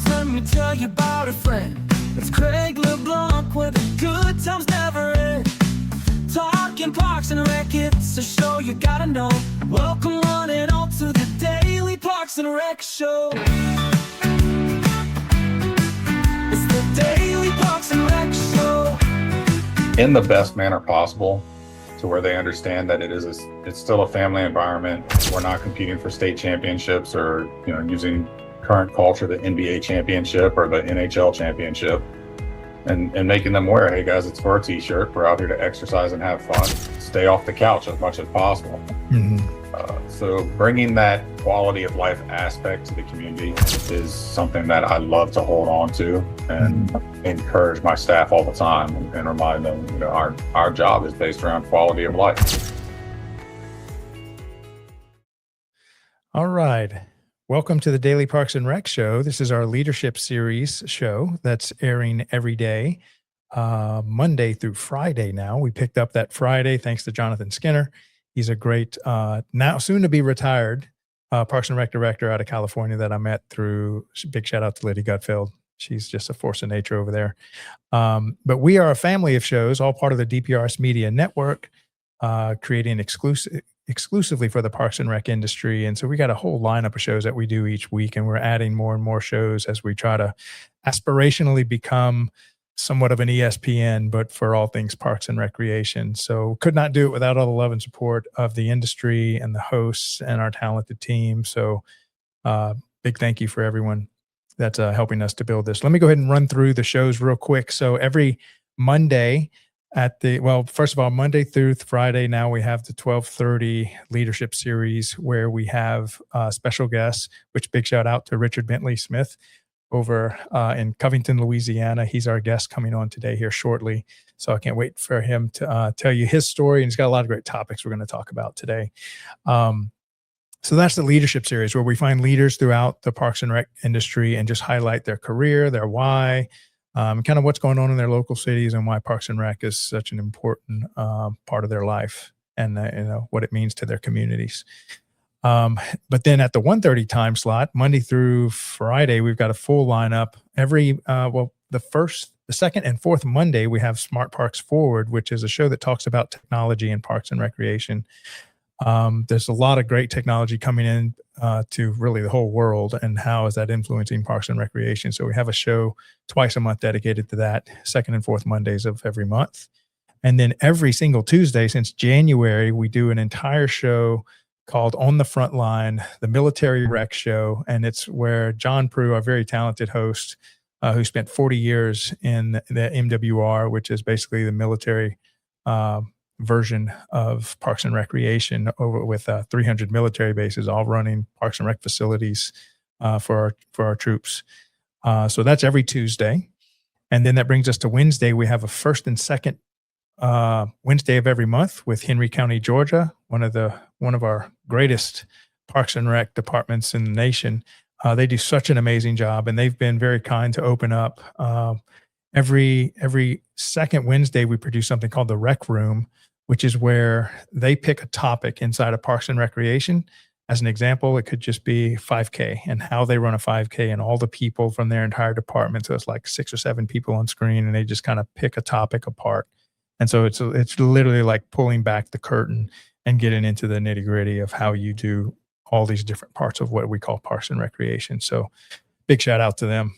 songs, let me tell you about a friend. It's Craig LeBlanc, where the good times never end. Talking Parks and Rec, it's a show you gotta know. Welcome one and all to the Daily Parks and Rec Show. It's the Daily Parks and Rec Show. In the best manner possible, to where they understand that it's still a family environment. We're not competing for state championships or using current culture, the NBA championship or the NHL championship, and making them aware, hey guys, it's for a t-shirt. We're out here to exercise and have fun. Stay off the couch as much as possible. So bringing that quality of life aspect to the community is something that I love to hold on to and encourage my staff all the time and remind them, our job is based around quality of life. All right. Welcome to the Daily Parks and Rec Show. This is our leadership series show that's airing every day, Monday through Friday now. We picked up that Friday thanks to Jonathan Skinner. He's a great, now soon to be retired, Parks and Rec director out of California that I met through, big shout out to Liddy Gutfeld. She's just a force of nature over there. But we are a family of shows, all part of the DPRS Media Network, creating exclusively for the Parks and Rec industry. And so we got a whole lineup of shows that we do each week, and we're adding more and more shows as we try to aspirationally become somewhat of an ESPN, but for all things parks and recreation. So could not do it without all the love and support of the industry and the hosts and our talented team. So big thank you for everyone that's helping us to build this. Let me go ahead and run through the shows real quick. So every Monday first of all, Monday through Friday, now we have the 12:30 leadership series where we have special guests, which big shout out to Richard Bentley-Smith over in Covington, Louisiana. He's our guest coming on today here shortly. So I can't wait for him to tell you his story. And he's got a lot of great topics we're going to talk about today. So that's the leadership series where we find leaders throughout the Parks and Rec industry and just highlight their career, their why, kind of what's going on in their local cities and why Parks and Rec is such an important part of their life and what it means to their communities. But then at the 1:30 time slot, Monday through Friday, we've got a full lineup. The second and fourth Monday, we have Smart Parks Forward, which is a show that talks about technology in parks and recreation. There's a lot of great technology coming in to really the whole world, and how is that influencing parks and recreation? So we have a show twice a month dedicated to that, second and fourth Mondays of every month. And then every single Tuesday since January, we do an entire show called On the Front Line, the Military Rec Show. And it's where John Prue, our very talented host, who spent 40 years in the MWR, which is basically the military version of Parks and Recreation, over with 300 military bases, all running Parks and Rec facilities for our troops. So that's every Tuesday. And then that brings us to Wednesday. We have a first and second Wednesday of every month with Henry County, Georgia, one of our greatest Parks and Rec departments in the nation. They do such an amazing job, and they've been very kind to open up. Every second Wednesday, we produce something called the Rec Room, which is where they pick a topic inside of Parks and Recreation. As an example, it could just be 5K and how they run a 5K and all the people from their entire department. So it's like 6 or 7 people on screen, and they just kind of pick a topic apart. And so it's literally like pulling back the curtain and getting into the nitty gritty of how you do all these different parts of what we call Parks and Recreation. So big shout out to them.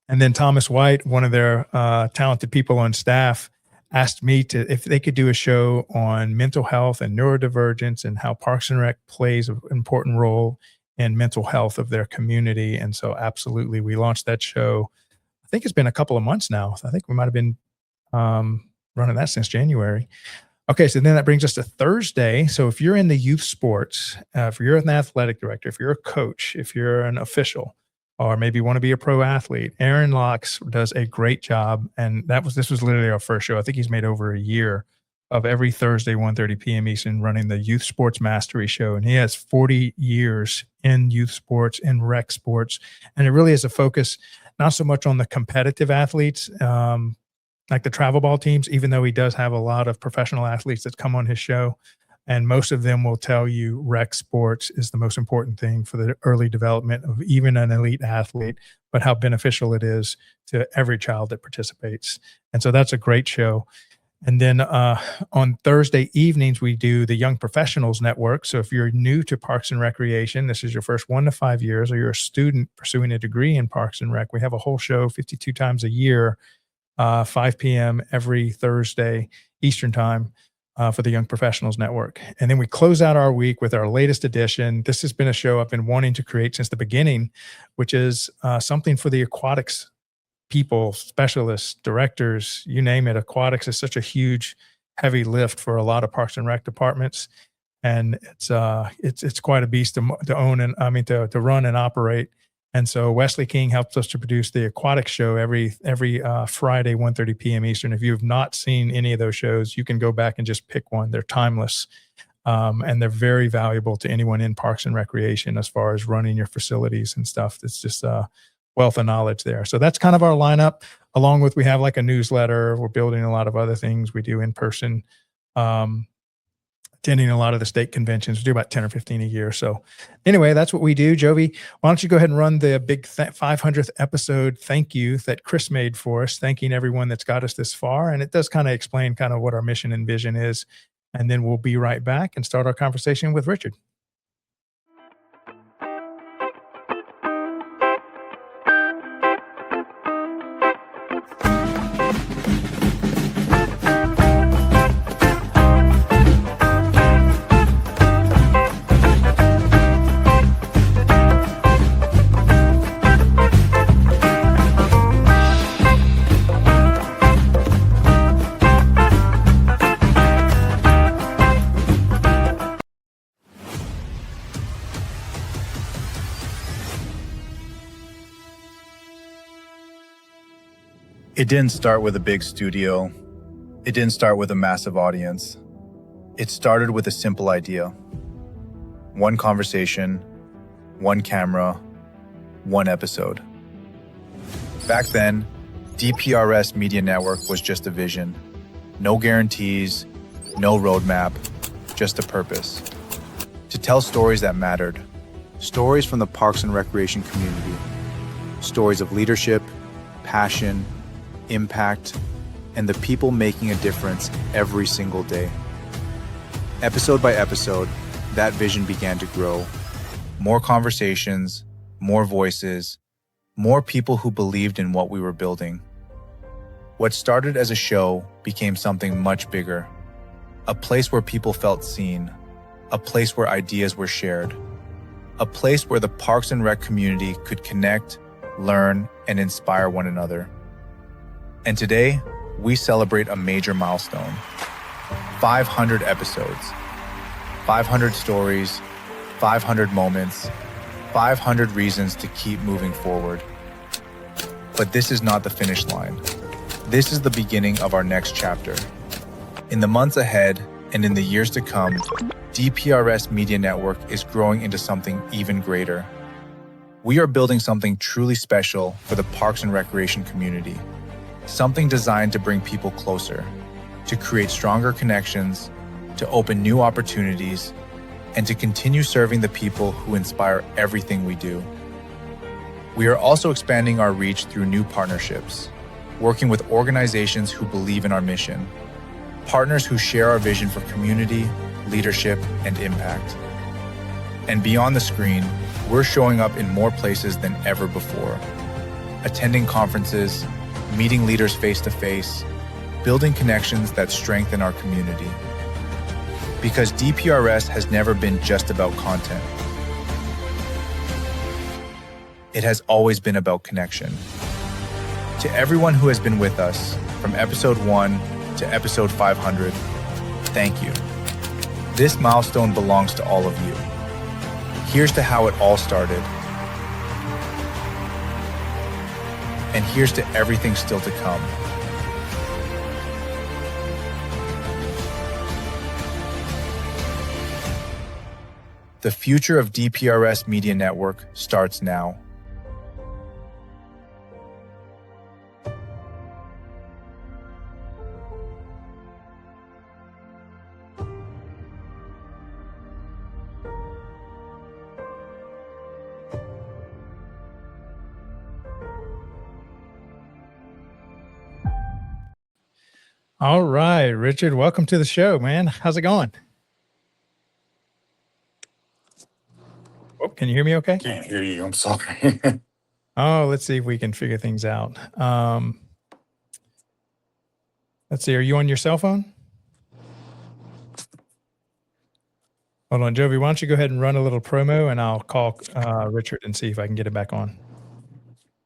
And then Thomas White, one of their talented people on staff, asked me if they could do a show on mental health and neurodivergence and how Parks and Rec plays an important role in mental health of their community. And so absolutely, we launched that show. I think it's been a couple of months now. I think we might've been running that since January. Okay, so then that brings us to Thursday. So if you're in the youth sports, if you're an athletic director, if you're a coach, if you're an official, or maybe want to be a pro athlete, Aaron Locks does a great job. And this was literally our first show. I think he's made over a year of every Thursday, 1:30 p.m. Eastern, running the Youth Sports Mastery Show. And he has 40 years in youth sports, in rec sports. And it really is a focus, not so much on the competitive athletes, like the travel ball teams, even though he does have a lot of professional athletes that come on his show. And most of them will tell you rec sports is the most important thing for the early development of even an elite athlete, but how beneficial it is to every child that participates. And so that's a great show. And then on Thursday evenings, we do the Young Professionals Network. So if you're new to Parks and Recreation, this is your first 1 to 5 years, or you're a student pursuing a degree in Parks and Rec, we have a whole show 52 times a year, 5 p.m. every Thursday Eastern time for the Young Professionals Network. And then we close out our week with our latest edition. This has been a show I've been wanting to create since the beginning, which is something for the aquatics people, specialists, directors, you name it. Aquatics is such a huge, heavy lift for a lot of Parks and Rec departments, and it's quite a beast to own and to run and operate. And so Wesley King helps us to produce the aquatics show every Friday, 1:30 p.m. Eastern. If you have not seen any of those shows, you can go back and just pick one. They're timeless, and they're very valuable to anyone in Parks and Recreation as far as running your facilities and stuff. It's just wealth of knowledge there. So that's kind of our lineup. Along with, we have like a newsletter. We're building a lot of other things. We do in person, attending a lot of the state conventions. We do about 10 or 15 a year. So anyway, that's what we do. Jovi, why don't you go ahead and run the big 500th episode thank you that Chris made for us, thanking everyone that's got us this far. And it does kind of explain kind of what our mission and vision is. And then we'll be right back and start our conversation with Richard. It didn't start with a big studio. It didn't start with a massive audience. It started with a simple idea. One conversation, one camera, one episode. Back then, DPRS Media Network was just a vision. No guarantees, no roadmap, just a purpose. To tell stories that mattered. Stories from the Parks and Recreation community. Stories of leadership, passion, impact, and the people making a difference every single day. Episode by episode, that vision began to grow. More conversations, more voices, more people who believed in what we were building. What started as a show became something much bigger. A place where people felt seen, a place where ideas were shared, a place where the Parks and Rec community could connect, learn, and inspire one another. And today, we celebrate a major milestone. 500 episodes, 500 stories, 500 moments, 500 reasons to keep moving forward. But this is not the finish line. This is the beginning of our next chapter. In the months ahead and in the years to come, DPRS Media Network is growing into something even greater. We are building something truly special for the Parks and Recreation community. Something designed to bring people closer, to create stronger connections, to open new opportunities, and to continue serving the people who inspire everything we do. We are also expanding our reach through new partnerships, working with organizations who believe in our mission, partners who share our vision for community, leadership, and impact. And beyond the screen, we're showing up in more places than ever before, attending conferences, meeting leaders face-to-face, building connections that strengthen our community. Because DPRS has never been just about content. It has always been about connection. To everyone who has been with us, from episode 1 to episode 500, thank you. This milestone belongs to all of you. Here's to how it all started. And here's to everything still to come. The future of DPRS Media Network starts now. All right, Richard, welcome to the show, man. How's it going? Oh, can you hear me okay? Can't hear you. I'm sorry. Oh, let's see if we can figure things out. Let's see. Are you on your cell phone? Hold on, Jovi. Why don't you go ahead and run a little promo, and I'll call Richard and see if I can get it back on.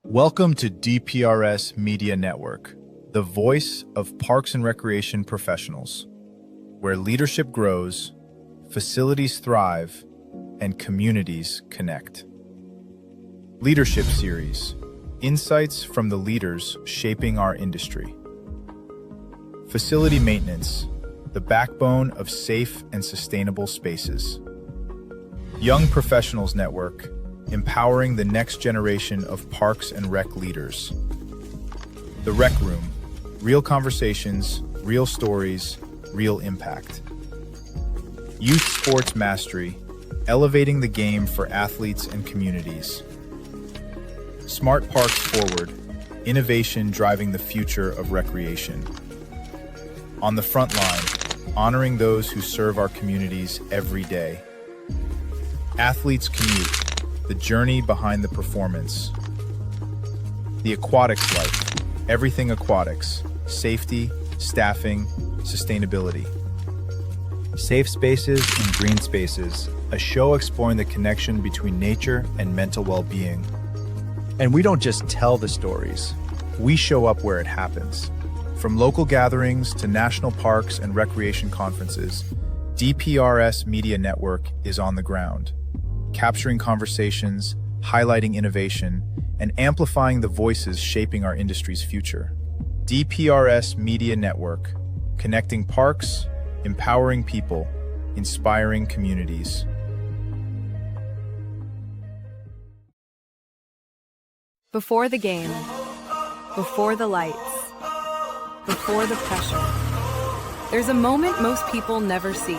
Welcome to DPRS Media Network, the voice of parks and recreation professionals, where leadership grows, facilities thrive, and communities connect. Leadership Series, insights from the leaders shaping our industry. Facility maintenance, the backbone of safe and sustainable spaces. Young Professionals Network, empowering the next generation of parks and rec leaders. The Rec Room, real conversations, real stories, real impact. Youth Sports Mastery, elevating the game for athletes and communities. Smart Parks Forward, innovation driving the future of recreation. On the front line, honoring those who serve our communities every day. Athletes Commute, the journey behind the performance. The Aquatics Life, everything aquatics, safety, staffing, sustainability. Safe Spaces and Green Spaces, a show exploring the connection between nature and mental well-being. And we don't just tell the stories, we show up where it happens. From local gatherings to national parks and recreation conferences, DPRS Media Network is on the ground, capturing conversations, highlighting innovation, and amplifying the voices shaping our industry's future. DPRS Media Network, connecting parks, empowering people, inspiring communities. Before the game, before the lights, before the pressure, there's a moment most people never see.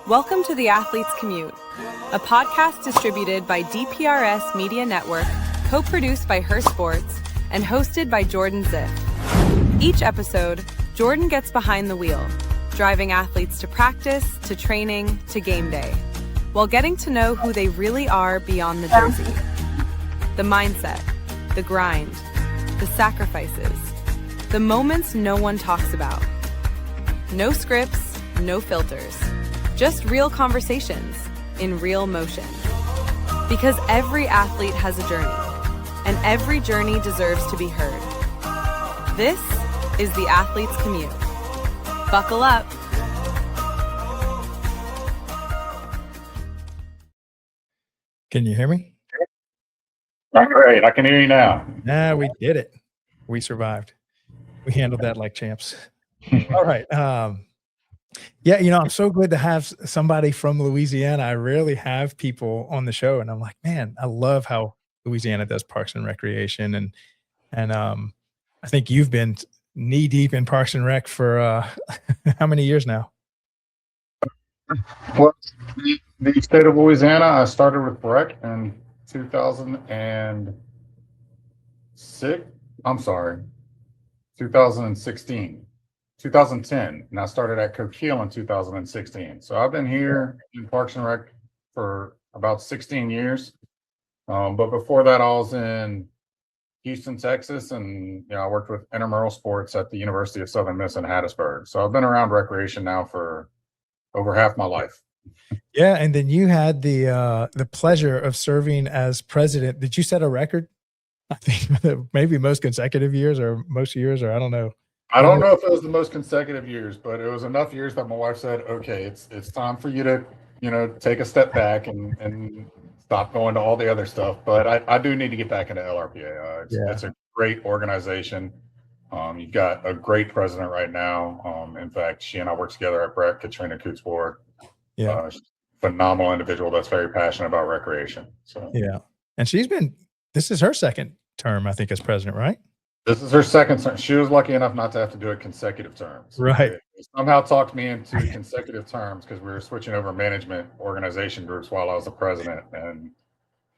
Welcome to The Athletes Commute, a podcast distributed by DPRS Media Network, co-produced by Her Sports, and hosted by Jordan Ziff. Each episode, Jordan gets behind the wheel, driving athletes to practice, to training, to game day, while getting to know who they really are beyond the jersey. The mindset, the grind, the sacrifices, the moments no one talks about. No scripts, no filters, just real conversations in real motion. Because every athlete has a journey, and every journey deserves to be heard. This is The Athletes Commute. Buckle up. Can you hear me? All right, I can hear you now. Nah, we did it. We survived. We handled that like champs. All right. Yeah, I'm so glad to have somebody from Louisiana. I rarely have people on the show, and I'm like, man, I love how Louisiana does parks and recreation, and I think you've been knee deep in parks and rec for how many years now? Well, the state of Louisiana, I started with rec in 2006. I'm sorry, 2016. 2010, and I started at Coquille in 2016. So I've been here in Parks and Rec for about 16 years. But before that, I was in Houston, Texas, and I worked with intramural sports at the University of Southern Miss in Hattiesburg. So I've been around recreation now for over half my life. Yeah, and then you had the pleasure of serving as president. Did you set a record? I think maybe most consecutive years or most years, or I don't know. I don't know if it was the most consecutive years, but it was enough years that my wife said, okay, it's time for you to, take a step back and stop going to all the other stuff. But I do need to get back into LRPA. It's a great organization. You've got a great president right now. In fact, she and I work together at Brett, Katrina Cootsford. Yeah. Phenomenal individual that's very passionate about recreation. So yeah. And this is her second term, I think, as president, right? This is her second term. She was lucky enough not to have to do it consecutive terms. Right. They somehow talked me into consecutive terms because we were switching over management organization groups while I was the president. And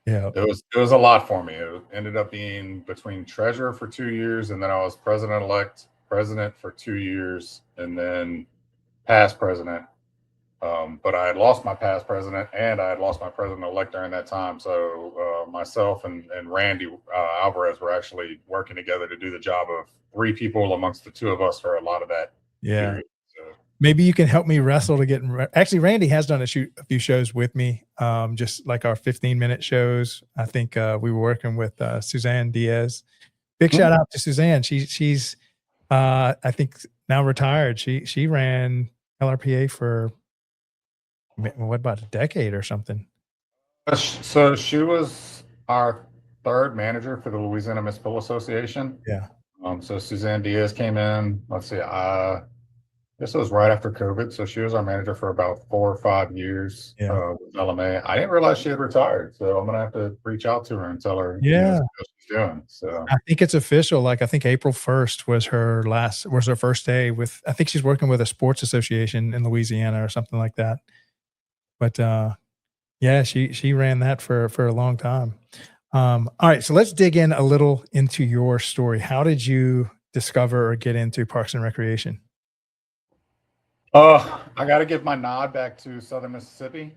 yeah, it was a lot for me. It ended up being between treasurer for 2 years, and then I was president-elect president for 2 years and then past president. But I had lost my past president and I had lost my president-elect during that time. So myself and Randy Alvarez were actually working together to do the job of 3 people amongst the 2 of us for a lot of that period. So, maybe you can help me wrestle to get actually Randy has done a few shows with me, just like our 15-minute shows. I think we were working with Suzanne Diaz. Big shout out to Suzanne. She's I think now retired. She ran LRPA for what, about a decade or something. so she was our 3rd manager for the Louisiana Municipal Association. Yeah. So Suzanne Diaz came in, let's see, this was right after COVID. So she was our manager for about 4 or 5 years with LMA. I didn't realize she had retired. So I'm going to have to reach out to her and tell her what she's doing. So I think it's official. Like, I think April 1st was her first day with, I think she's working with a sports association in Louisiana or something like that. But yeah, she ran that for a long time. All right, so let's dig in a little into your story. How did you discover or get into Parks and Recreation? I got to give my nod back to Southern Mississippi.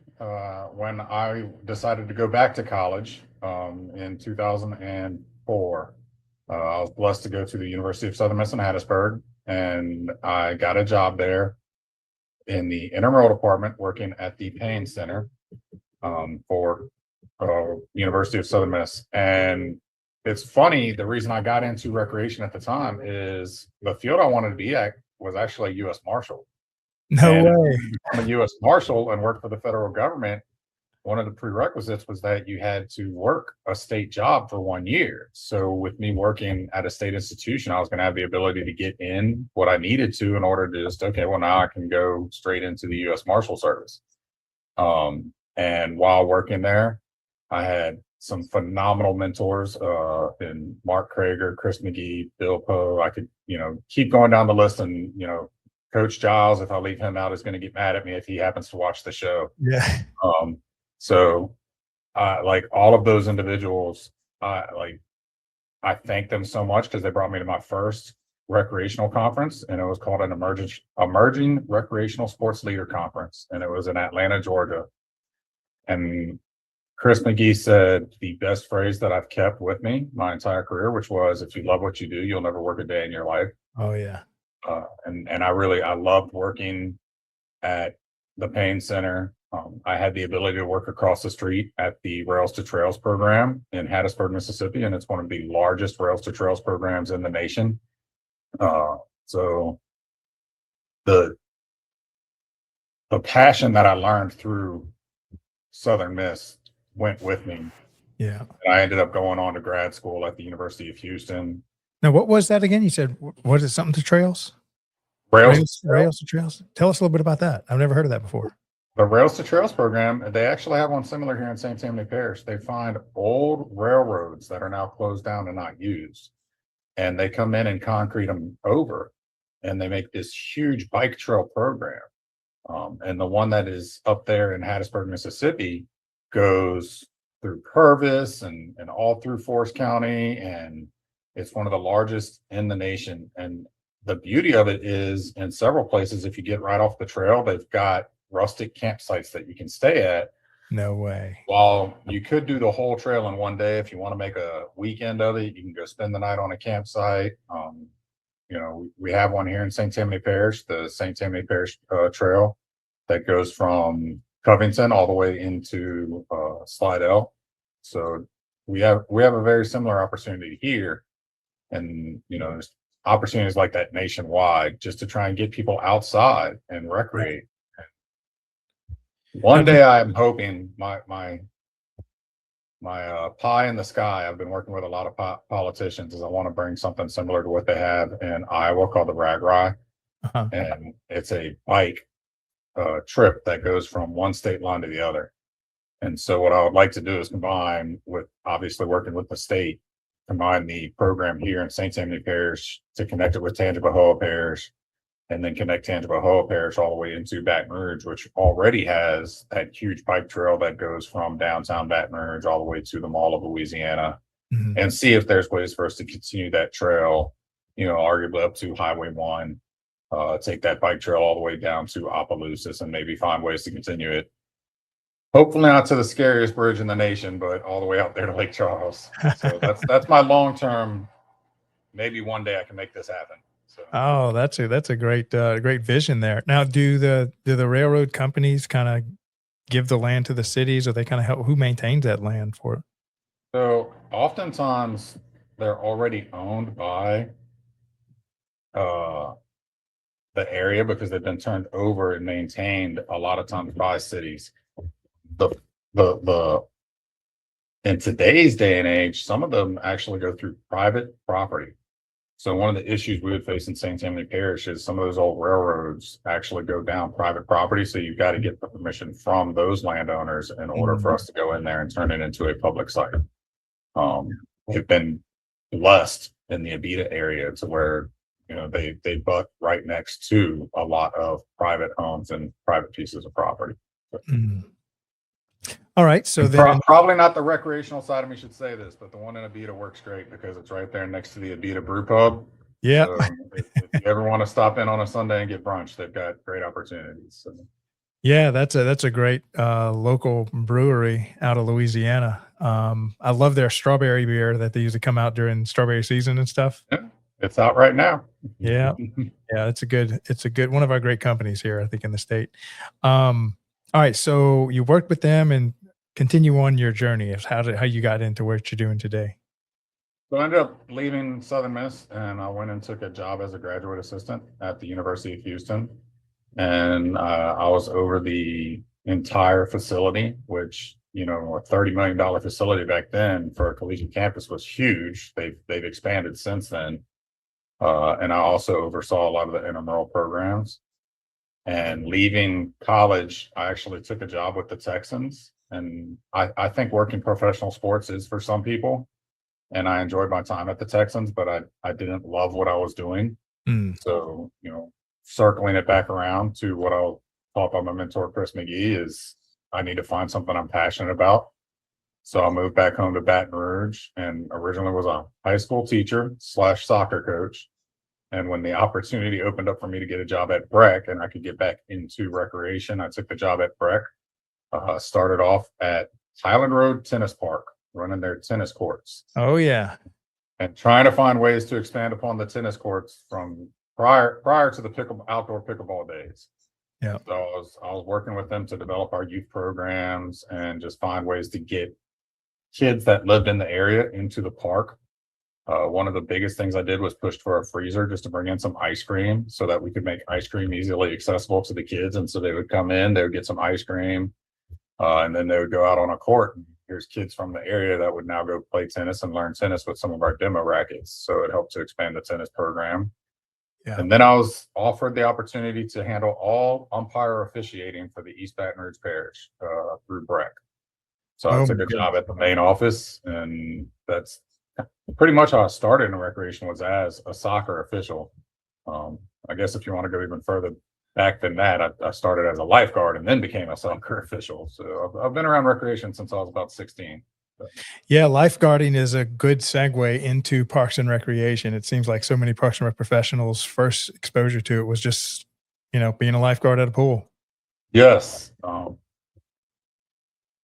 When I decided to go back to college in 2004, I was blessed to go to the University of Southern Miss in Hattiesburg, and I got a job there in the intramural department working at the Payne Center for University of Southern Miss. And it's funny, the reason I got into recreation at the time is the field I wanted to be at was actually a U.S. Marshal. No way. I'm a U.S. Marshal and worked for the federal government. One of the prerequisites was that you had to work a state job for 1 year. So with me working at a state institution, I was going to have the ability to get in what I needed to in order to just, okay, well, now I can go straight into the U.S. Marshal Service. And while working there, I had some phenomenal mentors in Mark Krager, Chris McGee, Bill Poe. I could, keep going down the list, and, Coach Giles, if I leave him out, is going to get mad at me if he happens to watch the show. Yeah. So like all of those individuals, I thank them so much because they brought me to my first recreational conference, and it was called an Emerging Recreational Sports Leader Conference. And it was in Atlanta, Georgia. And Chris McGee said the best phrase that I've kept with me my entire career, which was, if you love what you do, you'll never work a day in your life. Oh yeah. And I loved working at the Payne Center. I had the ability to work across the street at the Rails to Trails program in Hattiesburg, Mississippi, and it's one of the largest Rails to Trails programs in the nation. So the passion that I learned through Southern Miss went with me. Yeah. And I ended up going on to grad school at the University of Houston. Now, what was that again? You said, what is it, something to trails? Rails to Trails. Tell us a little bit about that. I've never heard of that before. The Rails to Trails program, they actually have one similar here in St. Tammany Parish. They find old railroads that are now closed down and not used, and they come in and concrete them over, and they make this huge bike trail program. And the one that is up there in Hattiesburg, Mississippi, goes through Purvis and all through Forest County, and it's one of the largest in the nation. And the beauty of it is, in several places, if you get right off the trail, they've got rustic campsites that you can stay at. No way. While you could do the whole trail in one day, if you want to make a weekend of it, you can go spend the night on a campsite. We have one here in St. Tammany Parish, the St. Tammany Parish Trail, that goes from Covington all the way into Slidell. So we have a very similar opportunity here, and there's opportunities like that nationwide, just to try and get people outside and recreate. One day I'm hoping my pie in the sky, I've been working with a lot of politicians, is I want to bring something similar to what they have in Iowa called the Rag Rye. And it's a bike trip that goes from one state line to the other. And so what I would like to do is combine with, obviously working with the state, combine the program here in St. Tammany Parish to connect it with Tangipahoa Parish, and then connect Tangipahoa Parish all the way into Baton Rouge, which already has that huge bike trail that goes from downtown Baton Rouge all the way to the Mall of Louisiana, and see if there's ways for us to continue that trail arguably up to Highway 1, take that bike trail all the way down to Opelousas and maybe find ways to continue it. Hopefully not to the scariest bridge in the nation, but all the way out there to Lake Charles. So that's my long-term, maybe one day I can make this happen. So. Oh, that's a great vision there. Now, do the railroad companies kind of give the land to the cities, or they kind of help? Who maintains that land for it? So oftentimes they're already owned by the area because they've been turned over and maintained a lot of times by cities. The in today's day and age, some of them actually go through private property. So one of the issues we would face in St. Tammany Parish is some of those old railroads actually go down private property. So you've got to get the permission from those landowners in order for us to go in there and turn it into a public site. We've been blessed in the Abita area to where, they butt right next to a lot of private homes and private pieces of property. Mm. All right. So then probably not the recreational side of me should say this, but the one in Abita works great because it's right there next to the Abita Brew Pub. Yeah. So if you ever want to stop in on a Sunday and get brunch, they've got great opportunities. So. Yeah, that's a great local brewery out of Louisiana. I love their strawberry beer that they usually come out during strawberry season and stuff. Yeah, it's out right now. Yeah. Yeah, it's a good one of our great companies here, I think, in the state. All right, so you worked with them and continue on your journey of how you got into what you're doing today. So I ended up leaving Southern Miss and I went and took a job as a graduate assistant at the University of Houston. And I was over the entire facility, which, a $30 million facility back then for a collegiate campus was huge. They've expanded since then. And I also oversaw a lot of the intramural programs. And leaving college, I actually took a job with the Texans. And I think working professional sports is for some people. And I enjoyed my time at the Texans, but I didn't love what I was doing. So, circling it back around to what I'll taught by my mentor, Chris McGee, is I need to find something I'm passionate about. So I moved back home to Baton Rouge and originally was a high school teacher / soccer coach. And when the opportunity opened up for me to get a job at Breck and I could get back into recreation, I took the job at Breck. Started off at Highland Road Tennis Park, running their tennis courts. Oh, yeah. And trying to find ways to expand upon the tennis courts from prior to the outdoor pickleball days. Yeah. So I was working with them to develop our youth programs and just find ways to get kids that lived in the area into the park. One of the biggest things I did was pushed for a freezer just to bring in some ice cream so that we could make ice cream easily accessible to the kids. And so they would come in, they would get some ice cream, and then they would go out on a court. And here's kids from the area that would now go play tennis and learn tennis with some of our demo rackets. So it helped to expand the tennis program. Yeah. And then I was offered the opportunity to handle all umpire officiating for the East Baton Rouge Parish through Breck. So I took a job at the main office, and that's pretty much how I started in recreation, was as a soccer official. I guess if you want to go even further back than that, I started as a lifeguard and then became a soccer official. So I've been around recreation since I was about 16. Yeah, lifeguarding is a good segue into Parks and Recreation. It seems like so many Parks and Rec professionals' first exposure to it was just, being a lifeguard at a pool. Yes. A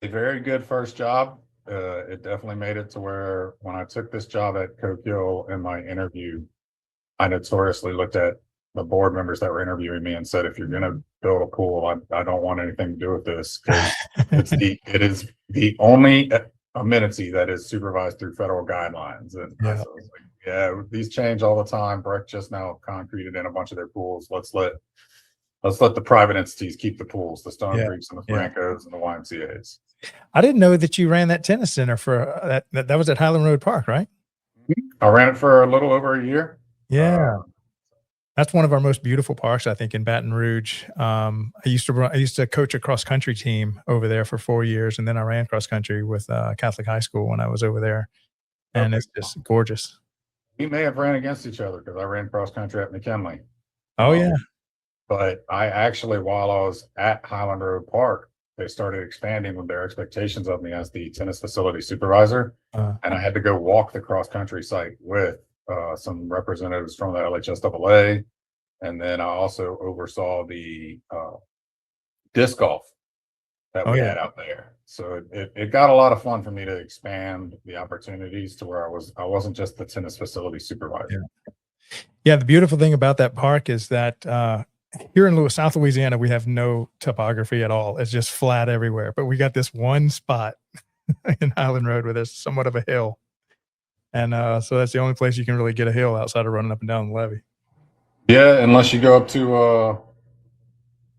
very good first job. It definitely made it to where when I took this job at Coquille in my interview, I notoriously looked at the board members that were interviewing me and said, if you're going to build a pool, I don't want anything to do with this, because it is the only amenity that is supervised through federal guidelines. And I was like, these change all the time. Breck just now concreted in a bunch of their pools. Let's let the private entities keep the pools, the Stone Creeks and the Francos and the YMCA's. I didn't know that you ran that tennis center for that was at Highland Road Park, right? I ran it for a little over a year. Yeah. That's one of our most beautiful parks, I think, in Baton Rouge. I used to coach a cross country team over there for 4 years, and then I ran cross country with Catholic high school when I was over there, and it's just gorgeous. We may have ran against each other because I ran cross country at McKinley. Oh yeah. But I actually, while I was at Highland Road Park, they started expanding with their expectations of me as the tennis facility supervisor, and I had to go walk the cross country site with some representatives from the LHSAA, and then I also oversaw the disc golf that Oh we yeah. had out there. So it got a lot of fun for me to expand the opportunities to where I wasn't just the tennis facility supervisor. Yeah, the beautiful thing about that park is that here in South Louisiana, we have no topography at all. It's just flat everywhere. But we got this one spot in Highland Road where there's somewhat of a hill. And so that's the only place you can really get a hill outside of running up and down the levee. Yeah, unless you go up to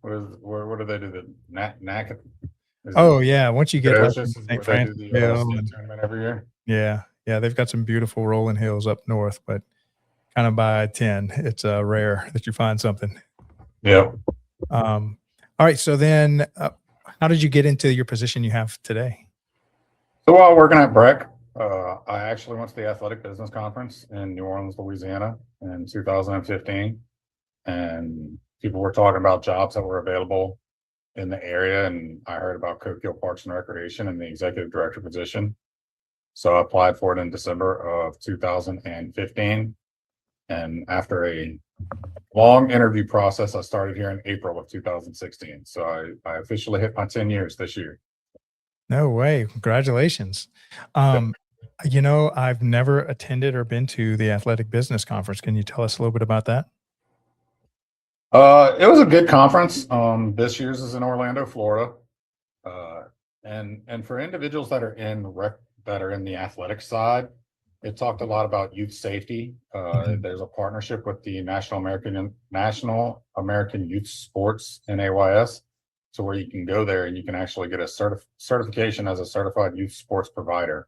what do they do? The NAC? Oh yeah, once you get like This is St. where they do Francis the Hill, state and tournament every year. yeah, they've got some beautiful rolling hills up north, but kind of by 10, it's rare that you find something. Yeah. All right, so then how did you get into your position you have today? So while working at Breck, I actually went to the Athletic Business Conference in New Orleans, Louisiana in 2015. And people were talking about jobs that were available in the area. And I heard about Coquille Parks and Recreation and the executive director position. So I applied for it in December of 2015. And after a long interview process, I started here in April of 2016. So I officially hit my 10 years this year. No way. Congratulations. I've never attended or been to the Athletic Business Conference. Can you tell us a little bit about that? It was a good conference. This year's is in Orlando, Florida. And for individuals that are in the athletic side, it talked a lot about youth safety. There's a partnership with the National American Youth Sports, NAYS, so where you can go there and you can actually get a certification as a certified youth sports provider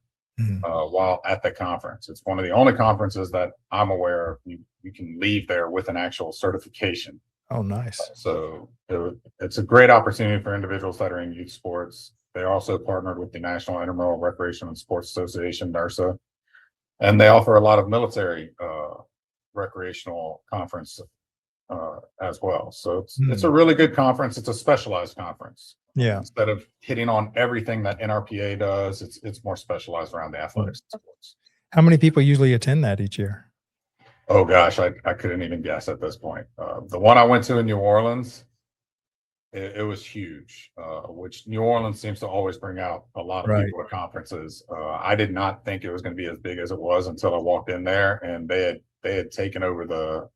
while at the conference. It's one of the only conferences that I'm aware of you can leave there with an actual certification. Oh, nice. So it's a great opportunity for individuals that are in youth sports. They also partnered with the National Intramural Recreation and Sports Association, NERSA, and they offer a lot of military recreational conference as well. So it's a really good conference. It's a specialized conference. Yeah. Instead of hitting on everything that NRPA does, it's more specialized around the athletics and sports. How many people usually attend that each year? Oh gosh, I couldn't even guess at this point. The one I went to in New Orleans, it was huge, which New Orleans seems to always bring out a lot of people at conferences. I did not think it was going to be as big as it was until I walked in there, and they had taken over the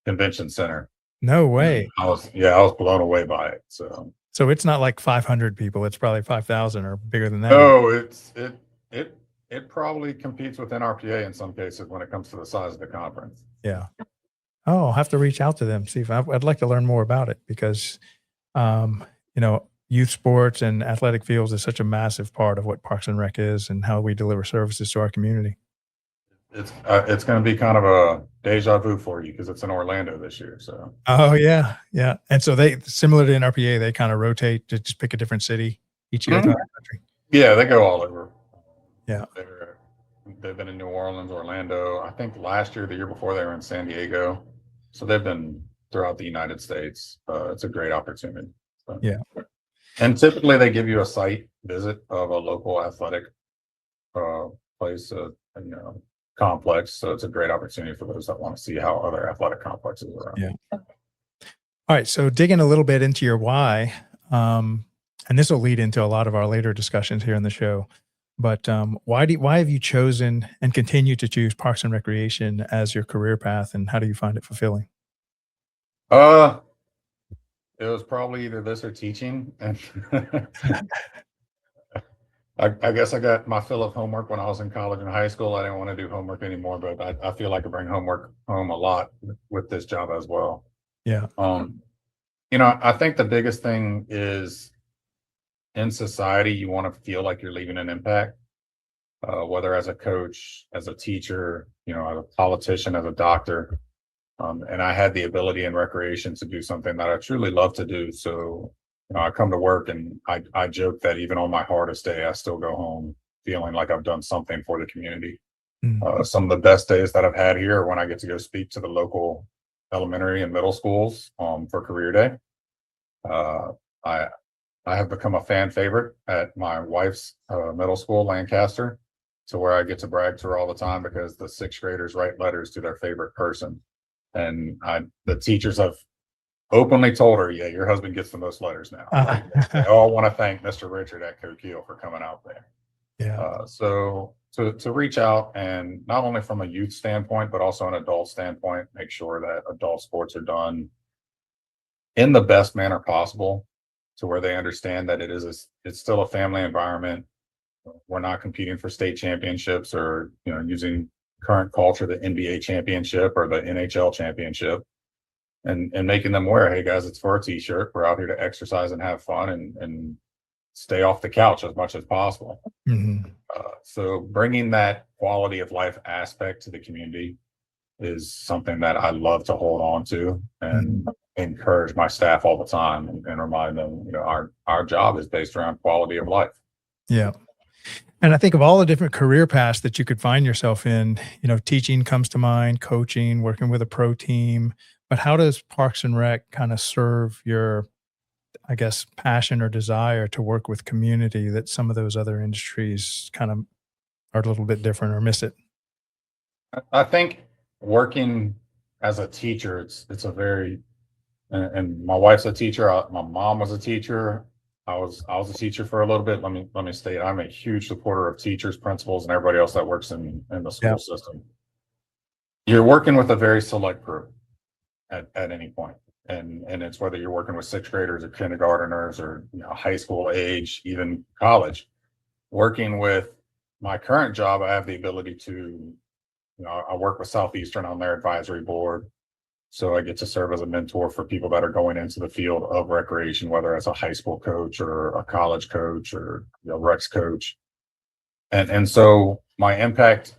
convention center. No way. I was blown away by it. So it's not like 500 people. It's probably 5,000 or bigger than that. No, it probably competes with NRPA in some cases when it comes to the size of the conference. Yeah. Oh, I'll have to reach out to them, see if I'd like to learn more about it because, youth sports and athletic fields is such a massive part of what Parks and Rec is and how we deliver services to our community. It's going to be kind of a deja vu for you because it's in Orlando this year. So. Oh yeah, yeah. And so they, similar to NRPA, they kind of rotate to just pick a different city each year throughout the country. Yeah, they go all over. Yeah. They've been in New Orleans, Orlando. I think last year, the year before, they were in San Diego. So they've been throughout the United States. It's a great opportunity. So. Yeah. And typically they give you a site visit of a local athletic place, complex. So it's a great opportunity for those that want to see how other athletic complexes are. Yeah. All right. So digging a little bit into your why, and this will lead into a lot of our later discussions here in the show. But why have you chosen and continue to choose Parks and Recreation as your career path, and how do you find it fulfilling? It was probably either this or teaching, and I guess I got my fill of homework when I was in college and high school. I didn't want to do homework anymore, but I feel like I bring homework home a lot with this job as well. Yeah. I think the biggest thing is in society, you want to feel like you're leaving an impact, whether as a coach, as a teacher, as a politician, as a doctor. And I had the ability in recreation to do something that I truly love to do. So, I come to work and I joke that even on my hardest day, I still go home feeling like I've done something for the community. Some of the best days that I've had here are when I get to go speak to the local elementary and middle schools for career day. I have become a fan favorite at my wife's middle school, Lancaster. to where I get to brag to her all the time because the sixth graders write letters to their favorite person. And the teachers have openly told her, yeah, your husband gets the most letters now. They all want to thank Mr. Richard at Coquille for coming out there. Yeah. So to reach out and not only from a youth standpoint, but also an adult standpoint, make sure that adult sports are done in the best manner possible to where they understand that it's still a family environment. We're not competing for state championships or, using current culture, the NBA championship or the NHL championship, and making them aware, hey guys, it's for a t-shirt. We're out here to exercise and have fun and stay off the couch as much as possible. Mm-hmm. So bringing that quality of life aspect to the community is something that I love to hold on to and encourage my staff all the time and remind them, our job is based around quality of life. Yeah. And I think of all the different career paths that you could find yourself in, teaching comes to mind, coaching, working with a pro team, but how does Parks and Rec kind of serve your, I guess, passion or desire to work with community that some of those other industries kind of are a little bit different or miss it? I think working as a teacher, it's a very, and my wife's a teacher. My mom was a teacher. I was a teacher for a little bit. Let me state, I'm a huge supporter of teachers, principals, and everybody else that works in the school system. You're working with a very select group at any point. And it's whether you're working with sixth graders or kindergarteners or high school age, even college. Working with my current job, I have the ability to, I work with Southeastern on their advisory board. So I get to serve as a mentor for people that are going into the field of recreation, whether it's a high school coach or a college coach or Rex coach. And so my impact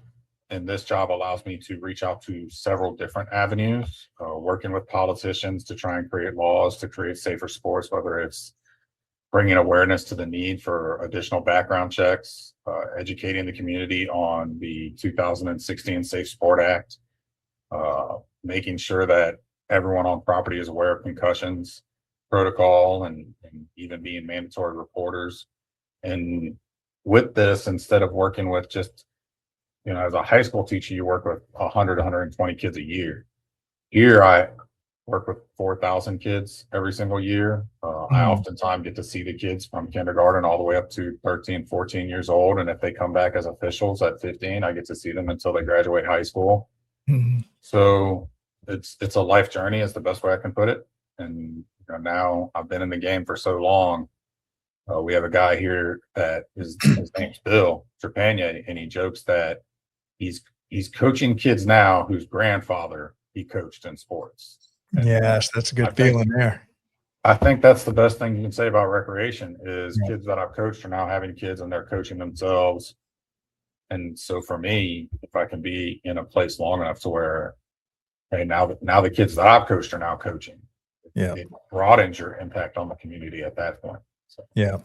in this job allows me to reach out to several different avenues, working with politicians to try and create laws to create safer sports, whether it's bringing awareness to the need for additional background checks, educating the community on the 2016 Safe Sport Act, making sure that everyone on property is aware of concussions protocol and even being mandatory reporters. And with this, instead of working with just, as a high school teacher, you work with 100, 120 kids a year. Here, I work with 4,000 kids every single year. I oftentimes get to see the kids from kindergarten all the way up to 13, 14 years old. And if they come back as officials at 15, I get to see them until they graduate high school. So it's a life journey is the best way I can put it. And now I've been in the game for so long. We have a guy here that his name's Bill Trepanier, and he jokes that he's coaching kids now whose grandfather he coached in sports. And yes, that's a good feeling there. I think that's the best thing you can say about recreation is kids that I've coached are now having kids and they're coaching themselves. And so for me, if I can be in a place long enough to where, hey, now the kids that I've coached are now coaching. It broadens your impact on the community at that point. So. Yeah.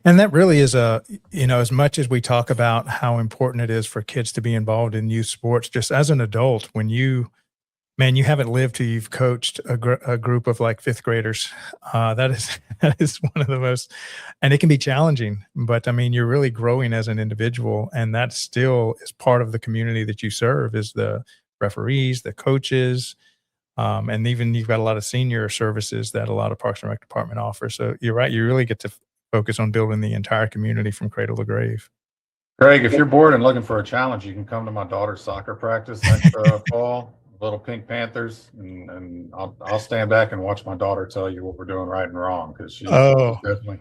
And that really is as much as we talk about how important it is for kids to be involved in youth sports, just as an adult, when you haven't lived till you've coached a group of like fifth graders. That is one of the most, and it can be challenging, but you're really growing as an individual, and that still is part of the community that you serve is the referees, the coaches, and even you've got a lot of senior services that a lot of Parks and Rec department offers. So you're right. You really get to focus on building the entire community from cradle to grave. Craig, if you're bored and looking for a challenge, you can come to my daughter's soccer practice next fall. Little Pink Panthers, and I'll stand back and watch my daughter tell you what we're doing right and wrong because she's definitely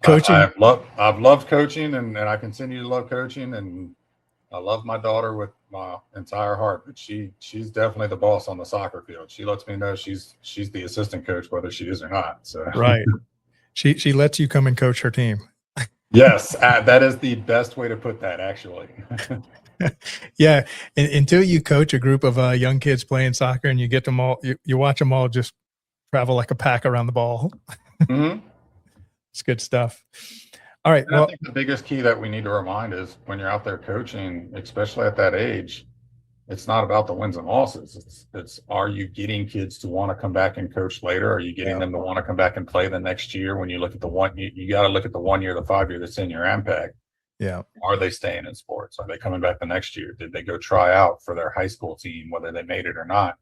coaching. I've loved coaching, and I continue to love coaching, and I love my daughter with my entire heart. But she's definitely the boss on the soccer field. She lets me know she's the assistant coach whether she is or not. So right, she lets you come and coach her team. Yes, that is the best way to put that, actually. Yeah. Until you coach a group of young kids playing soccer and you get them all, you watch them all just travel like a pack around the ball. It's good stuff. All right. I think the biggest key that we need to remind is when you're out there coaching, especially at that age, it's not about the wins and losses. It's are you getting kids to want to come back and coach later? Are you getting them to want to come back and play the next year? When you look at you got to look at the 1 year, the 5 year that's in your impact. Yeah. Are they staying in sports? Are they coming back the next year? Did they go try out for their high school team, whether they made it or not?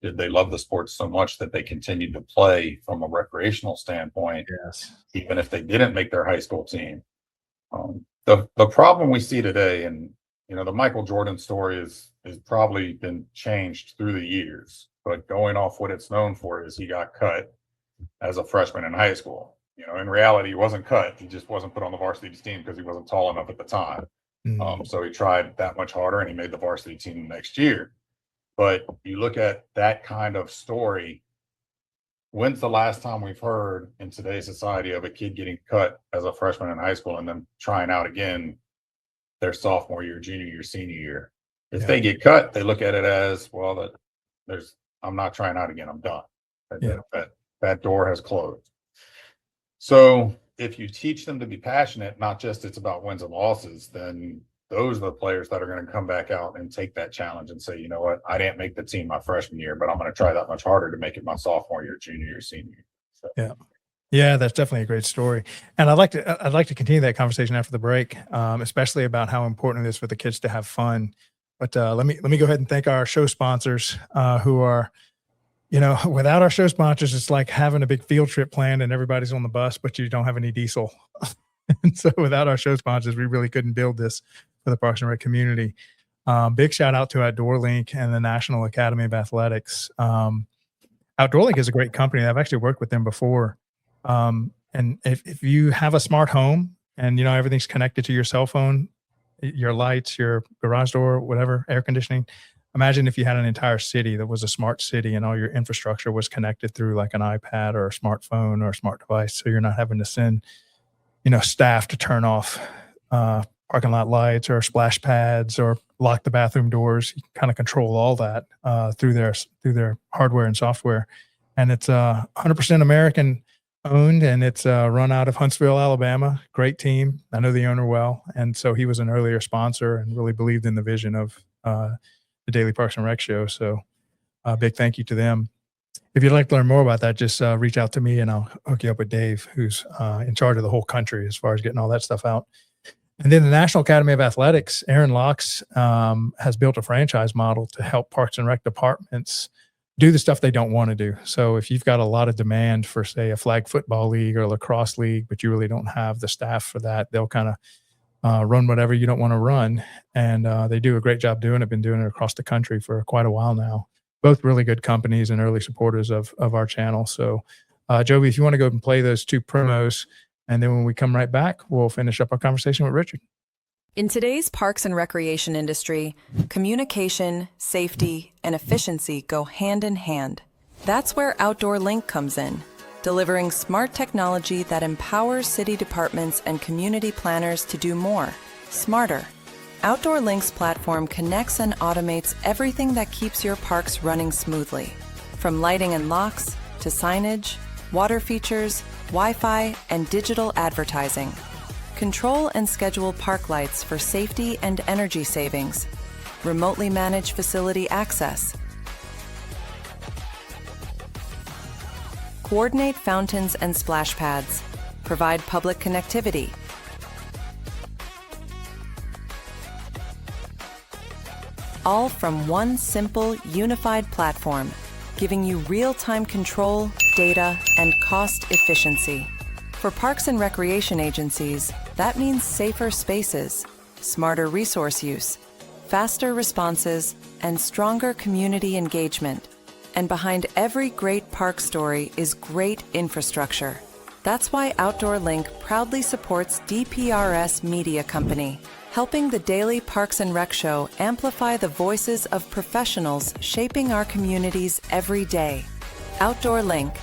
Did they love the sport so much that they continued to play from a recreational standpoint, Yes. even if they didn't make their high school team? The problem we see today, and the Michael Jordan story is probably been changed through the years, but going off what it's known for is he got cut as a freshman in high school. In reality, he wasn't cut. He just wasn't put on the varsity team because he wasn't tall enough at the time. So he tried that much harder and he made the varsity team the next year. But you look at that kind of story, when's the last time we've heard in today's society of a kid getting cut as a freshman in high school and then trying out again their sophomore year, junior year, senior year? If they get cut, they look at it as, well, I'm not trying out again. I'm done. That door has closed. So if you teach them to be passionate, not just it's about wins and losses, then those are the players that are going to come back out and take that challenge and say, you know what, I didn't make the team my freshman year, but I'm going to try that much harder to make it my sophomore year, junior year, senior year. So. Yeah, that's definitely a great story. And I'd like to continue that conversation after the break, especially about how important it is for the kids to have fun. But let me go ahead and thank our show sponsors who are, without our show sponsors, it's like having a big field trip planned and everybody's on the bus, but you don't have any diesel. And so without our show sponsors, we really couldn't build this for the Parks and Rec community. Big shout out to Outdoor Link and the National Academy of Athletics. Outdoor Link is a great company. I've actually worked with them before. And if you have a smart home and, everything's connected to your cell phone, your lights, your garage door, whatever, air conditioning, imagine if you had an entire city that was a smart city and all your infrastructure was connected through like an iPad or a smartphone or a smart device. So you're not having to send, staff to turn off parking lot lights or splash pads or lock the bathroom doors. You kind of control all that through their hardware and software. And it's 100% American owned, and it's run out of Huntsville, Alabama. Great team. I know the owner well. And so he was an earlier sponsor and really believed in the vision of the Daily Parks and Rec show. So a big thank you to them. If you'd like to learn more about that, just reach out to me and I'll hook you up with Dave, who's in charge of the whole country as far as getting all that stuff out. And then the National Academy of Athletics, Aaron Locks has built a franchise model to help Parks and Rec departments do the stuff they don't want to do. So if you've got a lot of demand for, say, a flag football league or lacrosse league, but you really don't have the staff for that, they'll kind of run whatever you don't want to run. And they do a great job doing it. Been doing it across the country for quite a while now. Both really good companies and early supporters of our channel. So Joby, if you want to go and play those two promos, and then when we come right back, we'll finish up our conversation with Richard. In today's parks and recreation industry, communication, safety, and efficiency go hand in hand. That's where Outdoor Link comes in, delivering smart technology that empowers city departments and community planners to do more, smarter. Outdoor Link's platform connects and automates everything that keeps your parks running smoothly, from lighting and locks to signage, water features, Wi-Fi, and digital advertising. Control and schedule park lights for safety and energy savings. Remotely manage facility access. Coordinate fountains and splash pads. Provide public connectivity. All from one simple, unified platform, giving you real-time control, data, and cost efficiency. For parks and recreation agencies, that means safer spaces, smarter resource use, faster responses, and stronger community engagement. And behind every great park story is great infrastructure. That's why Outdoor Link proudly supports DPRS Media Company, helping the Daily Parks and Rec Show amplify the voices of professionals shaping our communities every day. Outdoor Link,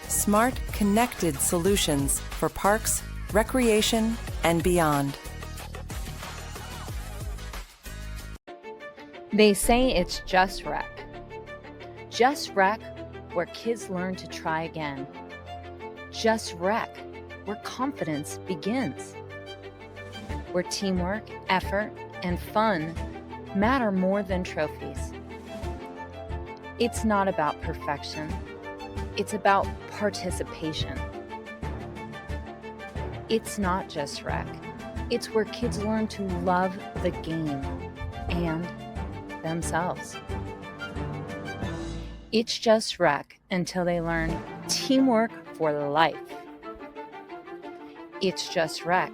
smart, connected solutions for parks, recreation, and beyond. They say it's just rec. Just rec, where kids learn to try again. Just rec, where confidence begins. Where teamwork, effort, and fun matter more than trophies. It's not about perfection. It's about participation. It's not just rec. It's where kids learn to love the game and themselves. It's just rec until they learn teamwork for life. It's just rec,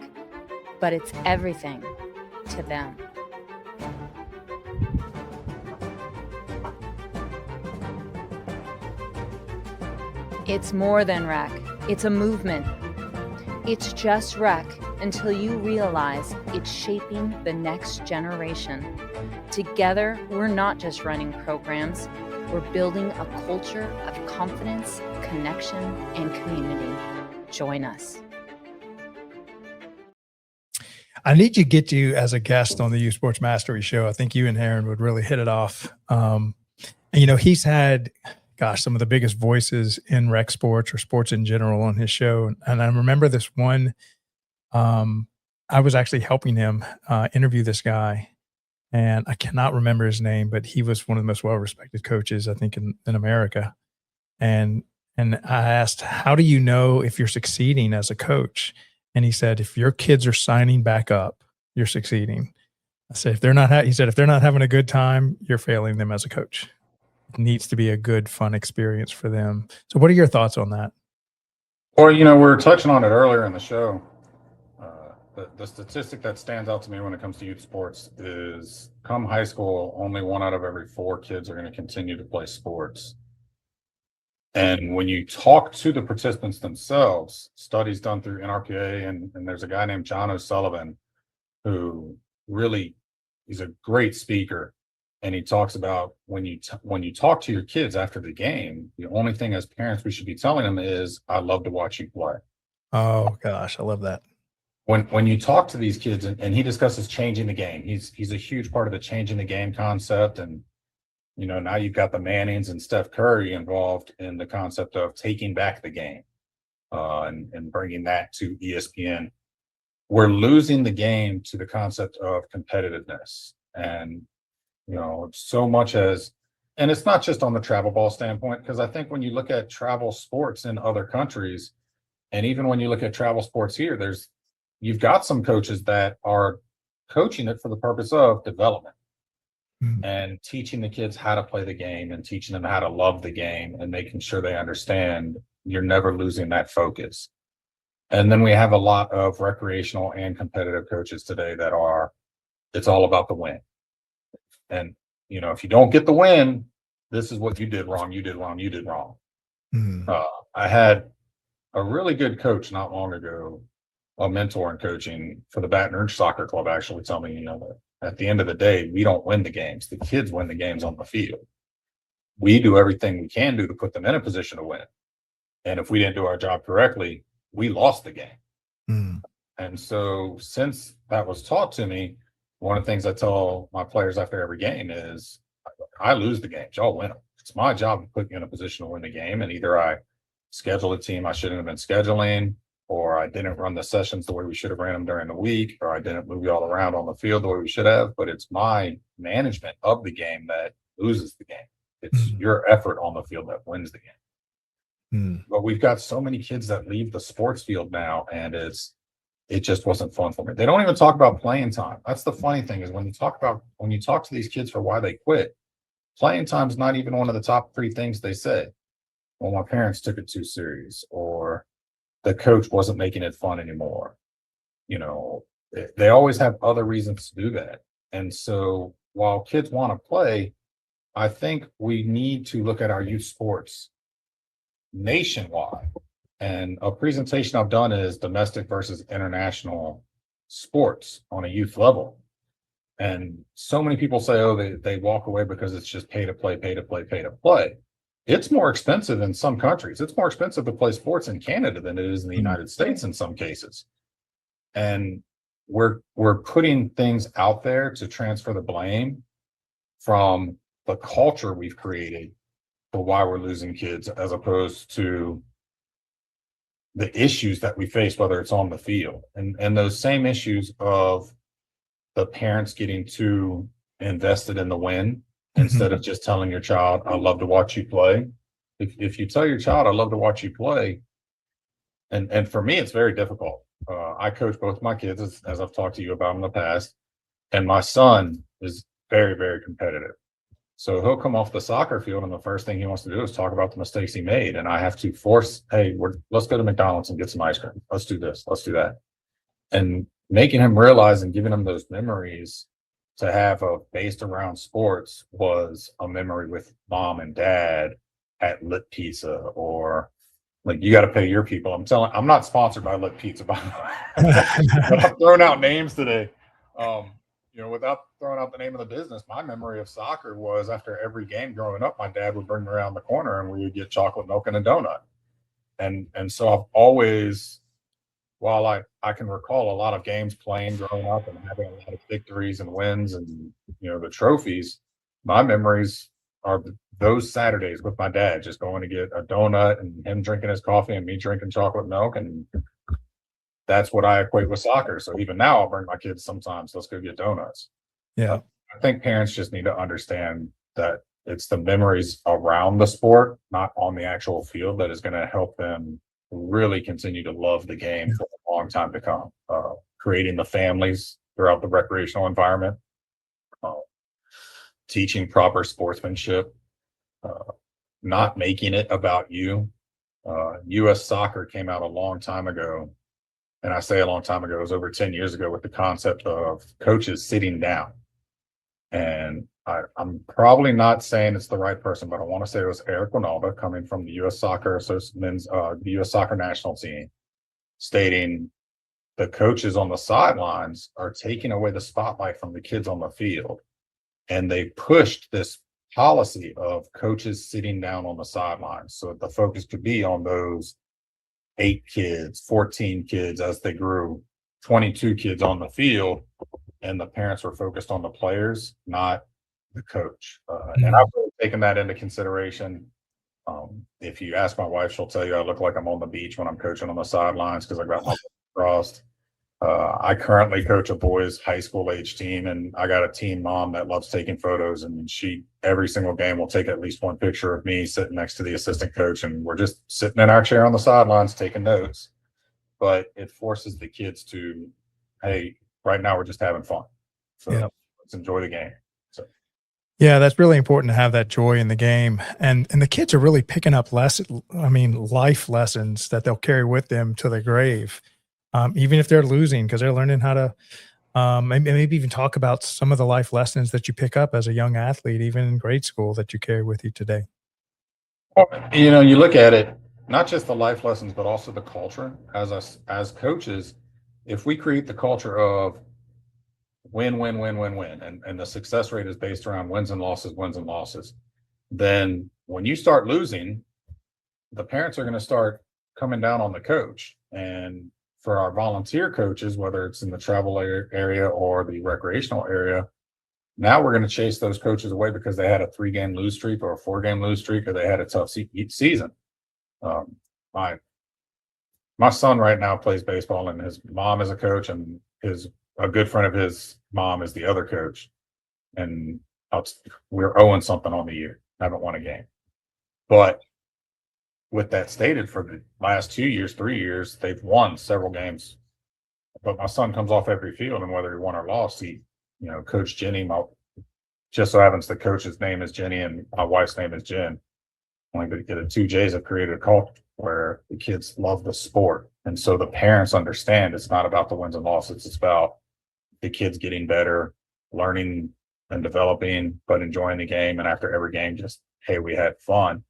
but it's everything to them. It's more than rec. It's a movement. It's just rec until you realize it's shaping the next generation. Together, we're not just running programs. We're building a culture of confidence, connection, and community. Join us. I need to get you as a guest on the Youth Sports Mastery Show. I think you and Aaron would really hit it off. And, he's had, some of the biggest voices in rec sports or sports in general on his show. And I remember this one, I was actually helping him interview this guy, and I cannot remember his name, but he was one of the most well-respected coaches, I think, in America. And I asked, how do you know if you're succeeding as a coach? And he said, if your kids are signing back up, you're succeeding. I said, if they're not having a good time, you're failing them as a coach. It needs to be a good, fun experience for them. So what are your thoughts on that? Well, we were touching on it earlier in the show. The statistic that stands out to me when it comes to youth sports is come high school, only 1 out of every 4 kids are going to continue to play sports. And when you talk to the participants themselves, studies done through NRPA, and there's a guy named John O'Sullivan who really, he's a great speaker. And he talks about when you talk to your kids after the game, the only thing as parents we should be telling them is, I love to watch you play. Oh gosh, I love that. When you talk to these kids, and he discusses changing the game, he's a huge part of the changing the game concept. And now you've got the Mannings and Steph Curry involved in the concept of taking back the game, and bringing that to ESPN. We're losing the game to the concept of competitiveness, and so much as, and it's not just on the travel ball standpoint, because I think when you look at travel sports in other countries, and even when you look at travel sports here, you've got some coaches that are coaching it for the purpose of development and teaching the kids how to play the game and teaching them how to love the game and making sure they understand you're never losing that focus. And then we have a lot of recreational and competitive coaches today that it's all about the win. And, if you don't get the win, this is what you did wrong, you did wrong, you did wrong. I had a really good coach not long ago, a mentor in coaching for the Baton Rouge Soccer Club, actually tell me, that at the end of the day, we don't win the games. The kids win the games on the field. We do everything we can do to put them in a position to win. And if we didn't do our job correctly, we lost the game. And so since that was taught to me, one of the things I tell my players after every game is, I lose the games, y'all win them. It's my job to put you in a position to win the game. And either I schedule a team I shouldn't have been scheduling, or I didn't run the sessions the way we should have ran them during the week, or I didn't move you all around on the field the way we should have. But it's my management of the game that loses the game. It's your effort on the field that wins the game. But we've got so many kids that leave the sports field now, and it just wasn't fun for me. They don't even talk about playing time. That's the funny thing, is when you talk to these kids for why they quit, playing time is not even one of the top 3 things they say. Well, my parents took it too serious, or the coach wasn't making it fun anymore. They always have other reasons to do that. And so while kids want to play, I think we need to look at our youth sports nationwide. And a presentation I've done is domestic versus international sports on a youth level. And so many people say, they walk away because it's just pay to play, pay to play, pay to play. It's more expensive in some countries. It's more expensive to play sports in Canada than it is in the United States in some cases. And we're putting things out there to transfer the blame from the culture we've created for why we're losing kids, as opposed to the issues that we face, whether it's on the field. And those same issues of the parents getting too invested in the win, instead of just telling your child, I love to watch you play. If you tell your child, I love to watch you play, and for me, it's very difficult. I coach both my kids, as I've talked to you about in the past, and my son is very, very competitive. So he'll come off the soccer field, and the first thing he wants to do is talk about the mistakes he made. And I have to force, hey, let's go to McDonald's and get some ice cream. Let's do this. Let's do that. And making him realize and giving him those memories to have based around sports was a memory with mom and dad at Lit Pizza, or like, you got to pay your people. I'm not sponsored by Lit Pizza, by the way, but I'm throwing out names today. Without throwing out the name of the business, my memory of soccer was after every game growing up, my dad would bring me around the corner and we would get chocolate milk and a donut. And so I've always, while I can recall a lot of games playing growing up and having a lot of victories and wins and, the trophies, my memories are those Saturdays with my dad, just going to get a donut and him drinking his coffee and me drinking chocolate milk. And that's what I equate with soccer. So even now I'll bring my kids sometimes, let's go get donuts. Yeah. I think parents just need to understand that it's the memories around the sport, not on the actual field, that is going to help them really continue to love the game for a long time to come. Creating the families throughout the recreational environment, teaching proper sportsmanship, not making it about you. U.S. soccer came out a long time ago. And I say a long time ago, it was over 10 years ago, with the concept of coaches sitting down. And I'm probably not saying it's the right person, but I want to say it was Eric Winalda, coming from the U.S. Soccer the U.S. Soccer national team, stating the coaches on the sidelines are taking away the spotlight from the kids on the field. And they pushed this policy of coaches sitting down on the sidelines so that the focus could be on those 8 kids, 14 kids as they grew, 22 kids on the field, and the parents were focused on the players, not the coach. And I've really taken that into consideration. If you ask my wife, she'll tell you I look like I'm on the beach when I'm coaching on the sidelines because I got my crossed. I currently coach a boys high school age team, and I got a team mom that loves taking photos, and she every single game will take at least one picture of me sitting next to the assistant coach, and we're just sitting in our chair on the sidelines taking notes. But it forces the kids to, hey, right now we're just having fun, so let's enjoy the game. Yeah, that's really important to have that joy in the game. And the kids are really picking up life lessons that they'll carry with them to the grave. Even if they're losing, because they're learning how to maybe even talk about some of the life lessons that you pick up as a young athlete, even in grade school, that you carry with you today. Well, you look at it, not just the life lessons, but also the culture. As coaches, if we create the culture of win, win, win, win, win, and the success rate is based around wins and losses, then when you start losing, the parents are going to start coming down on the coach. And for our volunteer coaches, whether it's in the travel area or the recreational area, now we're going to chase those coaches away because they had a 3-game lose streak or a 4-game lose streak, or they had a tough season. My son right now plays baseball, and his mom is a coach, and a good friend of his mom is the other coach. And we're 0 something on the year, haven't won a game. But with that stated, for the last 2 years, 3 years, they've won several games. But my son comes off every field, and whether he won or lost, Coach Jenny, just so happens the coach's name is Jenny and my wife's name is Jen. Only the 2 J's have created a culture where the kids love the sport. And so the parents understand it's not about the wins and losses. It's about the kids getting better, learning and developing, but enjoying the game. And after every game, just, hey, we had fun.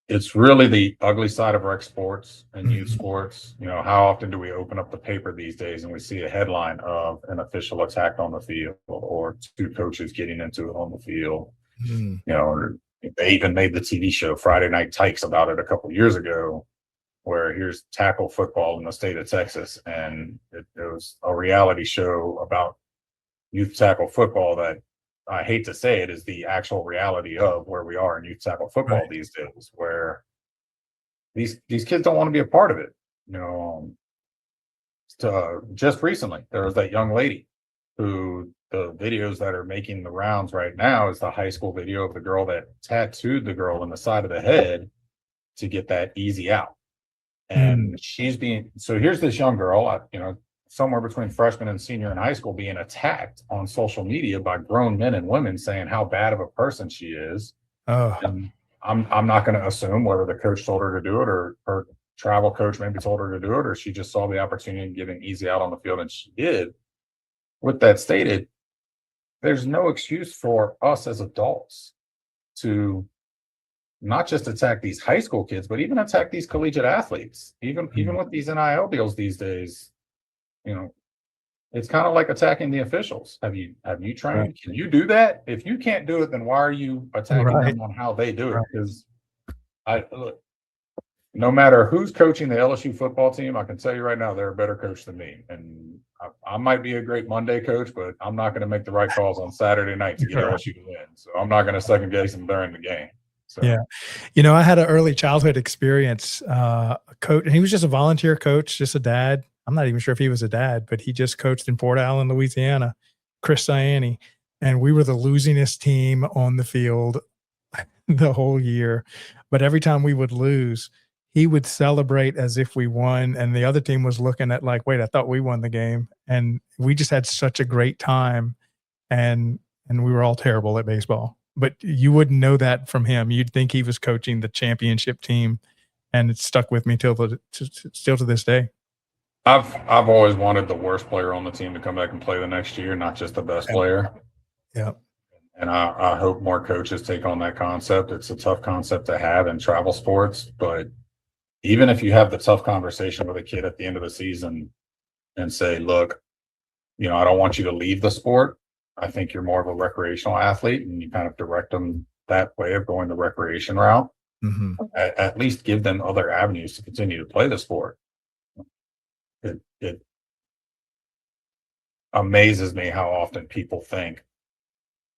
It's really the ugly side of rec sports and youth sports. How often do we open up the paper these days and we see a headline of an official attack on the field, or 2 coaches getting into it on the field? Or they even made the TV show Friday Night Tykes about it a couple of years ago, where here's tackle football in the state of Texas. And it was a reality show about youth tackle football that, I hate to say it, is the actual reality of where we are in youth tackle football these days, where these kids don't want to be a part of it. Just recently, there was that young lady who, the videos that are making the rounds right now is the high school video of the girl that tattooed the girl in the side of the head to get that easy out. And she's being, so here's this young girl, somewhere between freshman and senior in high school, being attacked on social media by grown men and women saying how bad of a person she is. Oh, And I'm not going to assume whether the coach told her to do it or her travel coach maybe told her to do it, or she just saw the opportunity and giving easy out on the field and she did. With that stated, there's no excuse for us as adults to not just attack these high school kids, but even attack these collegiate athletes. Even with these NIL deals these days, it's kind of like attacking the officials. Have you trained? Right. Can you do that? If you can't do it, then why are you attacking them on how they do it? Because look, no matter who's coaching the LSU football team, I can tell you right now, they're a better coach than me. And I might be a great Monday coach, but I'm not going to make the right calls on Saturday night to get LSU to win. So I'm not going to second guess them during the game. So. Yeah. I had an early childhood experience, a coach, and he was just a volunteer coach, just a dad. I'm not even sure if he was a dad, but he just coached in Port Allen, Louisiana, Chris Ciani. And we were the losingest team on the field the whole year. But every time we would lose, he would celebrate as if we won. And the other team was looking at like, wait, I thought we won the game. And we just had such a great time. And we were all terrible at baseball. But you wouldn't know that from him. You'd think he was coaching the championship team, and it stuck with me still to this day. I've always wanted the worst player on the team to come back and play the next year, not just the best player. Yeah. And I hope more coaches take on that concept. It's a tough concept to have in travel sports, but even if you have the tough conversation with a kid at the end of the season and say, look, I don't want you to leave the sport. I think you're more of a recreational athlete, and you kind of direct them that way of going the recreation route. Mm-hmm. At least give them other avenues to continue to play the sport. It amazes me how often people think,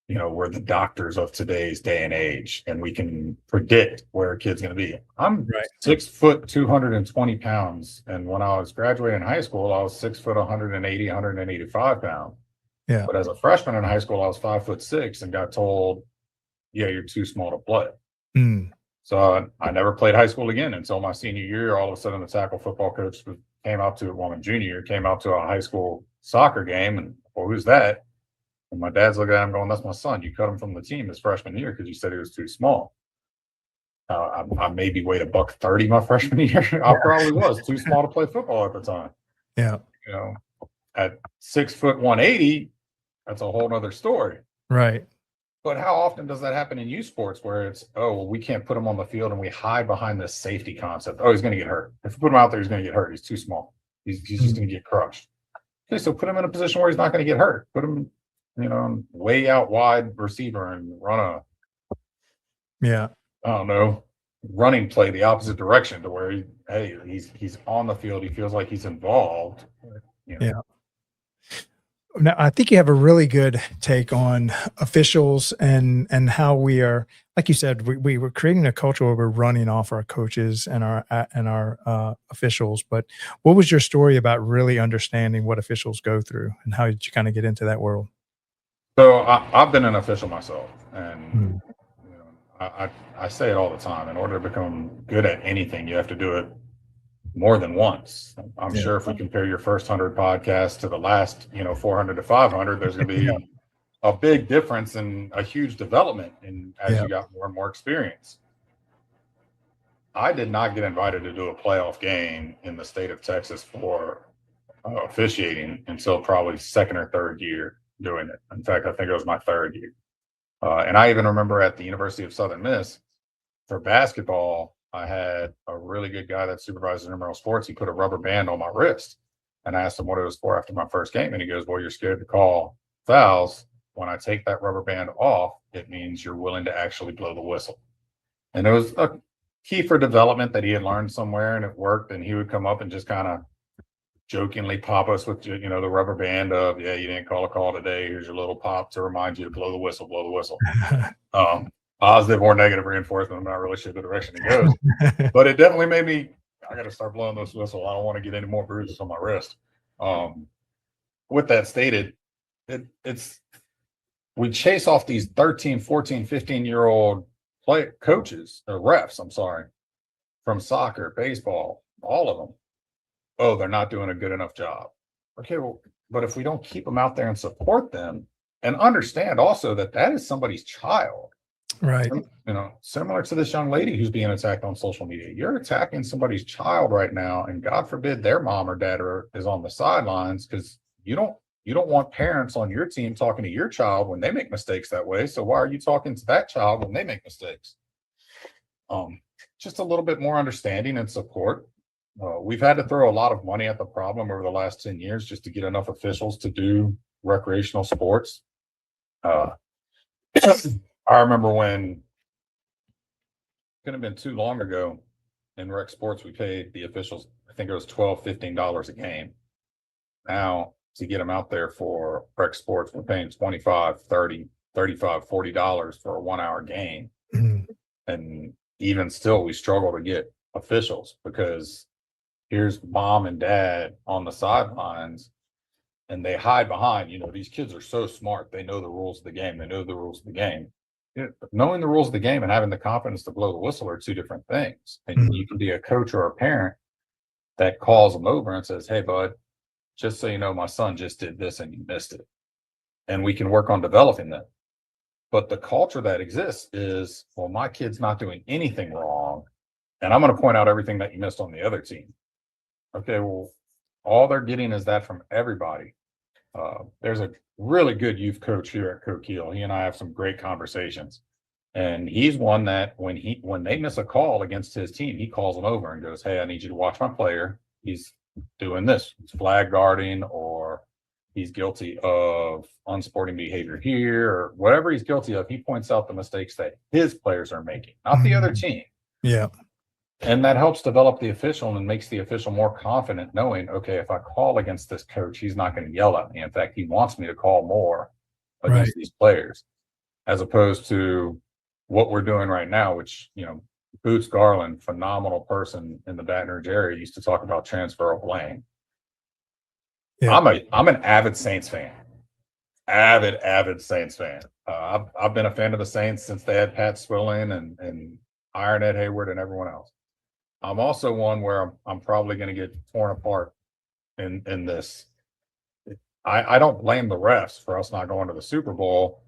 we're the doctors of today's day and age, and we can predict where a kid's going to be. I'm 6 foot, 220 pounds. And when I was graduating high school, I was 6 foot, 180, 185 pounds. Yeah. But as a freshman in high school, I was 5'6" and got told, yeah, you're too small to play. So I never played high school again until my senior year. All of a sudden, the tackle football coach came out to my junior year, came out to a high school soccer game, and well, who's that? And my dad's looking at him going, that's my son. You cut him from the team his freshman year because you said he was too small. I maybe weighed $130 my freshman year. I probably was too small to play football at the time. Yeah. At 6 foot 180, that's a whole nother story. Right. But how often does that happen in youth sports where it's, we can't put him on the field and we hide behind this safety concept? Oh, he's going to get hurt. If we put him out there, he's going to get hurt. He's too small. He's just going to get crushed. Okay, so put him in a position where he's not going to get hurt. Put him, way out wide receiver and run running play the opposite direction to where he's on the field. He feels like he's involved. Yeah. Now, I think you have a really good take on officials and how we are, like you said, we were creating a culture where we're running off our coaches and our officials. But what was your story about really understanding what officials go through, and how did you kind of get into that world? So I've been an official myself, and I say it all the time. In order to become good at anything, you have to do it more than once. I'm sure if we compare your first 100 podcasts to the last, 400 to 500, there's going to be a big difference and a huge development as you got more and more experience. I did not get invited to do a playoff game in the state of Texas for officiating until probably second or third year doing it. In fact, I think it was my third year. And I even remember at the University of Southern Miss for basketball, I had a really good guy that supervised intramural sports. He put a rubber band on my wrist, and I asked him what it was for after my first game. And he goes, well, you're scared to call fouls. When I take that rubber band off, it means you're willing to actually blow the whistle. And it was a key for development that he had learned somewhere, and it worked. And he would come up and just kind of jokingly pop us with, the rubber band of, you didn't call a call today. Here's your little pop to remind you to blow the whistle, blow the whistle. Positive or negative reinforcement. I'm not really sure the direction it goes, but it definitely made me, I got to start blowing this whistle. I don't want to get any more bruises on my wrist. With that stated, we chase off these 13, 14, 15-year-old coaches or refs, from soccer, baseball, all of them. Oh, they're not doing a good enough job. Okay, well, but if we don't keep them out there and support them and understand also that that is somebody's child, Right. Similar to this young lady who's being attacked on social media, you're attacking somebody's child right now, and God forbid their mom or dad is on the sidelines, because you don't want parents on your team talking to your child when they make mistakes that way. So why are you talking to that child when they make mistakes? Just a little bit more understanding and support. We've had to throw a lot of money at the problem over the last 10 years just to get enough officials to do recreational sports. I remember when, couldn't have been too long ago, in rec sports, we paid the officials, I think it was $12, $15 a game. Now, to get them out there for rec sports, we're paying $25, $30, $35, $40 for a 1 hour game. Mhm. And even still, we struggle to get officials, because here's mom and dad on the sidelines, and they hide behind, these kids are so smart. They know the rules of the game. They know the rules of the game. Knowing the rules of the game and having the confidence to blow the whistle are two different things. And you can be a coach or a parent that calls them over and says, hey, bud, just so you know, my son just did this and you missed it. And we can work on developing that. But the culture that exists is, well, my kid's not doing anything wrong, and I'm going to point out everything that you missed on the other team. Okay, well, all they're getting is that from everybody. There's a really good youth coach here at Coquille. He and I have some great conversations. And he's one that when they miss a call against his team, he calls them over and goes, hey, I need you to watch my player. He's doing this. He's flag guarding, or he's guilty of unsporting behavior here, or whatever he's guilty of. He points out the mistakes that his players are making, not the other team. Yeah. And that helps develop the official and makes the official more confident, knowing, okay, if I call against this coach, he's not going to yell at me. In fact, he wants me to call more against these players, as opposed to what we're doing right now, which, Boots Garland, phenomenal person in the Baton Rouge area, used to talk about transferable blame. Yeah. I'm an avid Saints fan. Avid Saints fan. I've been a fan of the Saints since they had Pat Swilling and Iron Ed Hayward and everyone else. I'm also one where I'm probably going to get torn apart in this. I don't blame the refs for us not going to the Super Bowl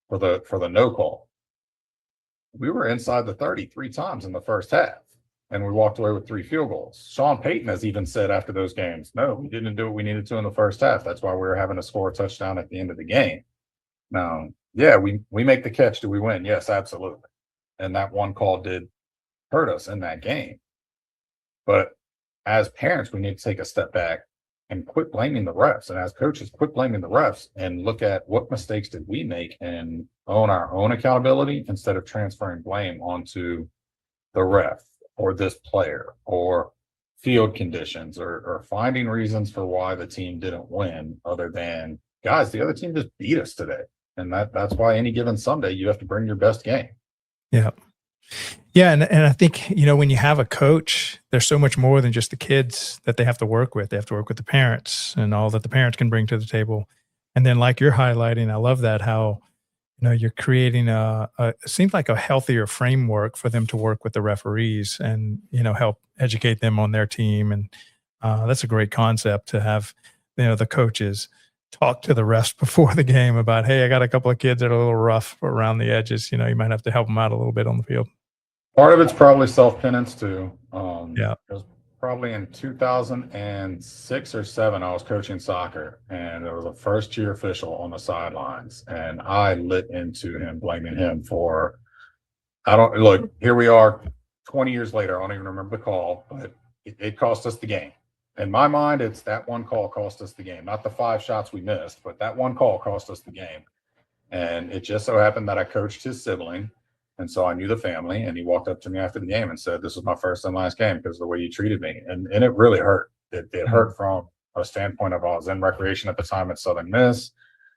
for the no call. We were inside the 30 3 times in the first half, and we walked away with 3 field goals. Sean Payton has even said after those games, no, we didn't do what we needed to in the first half. That's why we were having to score a touchdown at the end of the game. Now, yeah, we make the catch. Do we win? Yes, absolutely. And that one call did hurt us in that game. But as parents, we need to take a step back and quit blaming the refs. And as coaches, quit blaming the refs and look at what mistakes did we make and own our own accountability, instead of transferring blame onto the ref or this player or field conditions, or finding reasons for why the team didn't win, other than, guys, the other team just beat us today. And that's why any given Sunday you have to bring your best game. Yeah. Yeah. And I think, when you have a coach, there's so much more than just the kids that they have to work with. They have to work with the parents and all that the parents can bring to the table. And then, like you're highlighting, I love that, how, you're creating it seems like a healthier framework for them to work with the referees and, help educate them on their team. And that's a great concept to have, the coaches talk to the refs before the game about, hey, I got a couple of kids that are a little rough around the edges. You might have to help them out a little bit on the field. Part of it's probably self-penance too. Yeah. It was probably in 2006 or 7, I was coaching soccer, and there was a first-year official on the sidelines, and I lit into him, blaming him for, here we are 20 years later, I don't even remember the call, but it cost us the game. In my mind, it's that one call cost us the game, not the 5 shots we missed, but that one call cost us the game. And it just so happened that I coached his sibling, and so I knew the family, and he walked up to me after the game and said, this was my first and last game because of the way you treated me. And it really hurt. It hurt from a standpoint of, I was in recreation at the time at Southern Miss.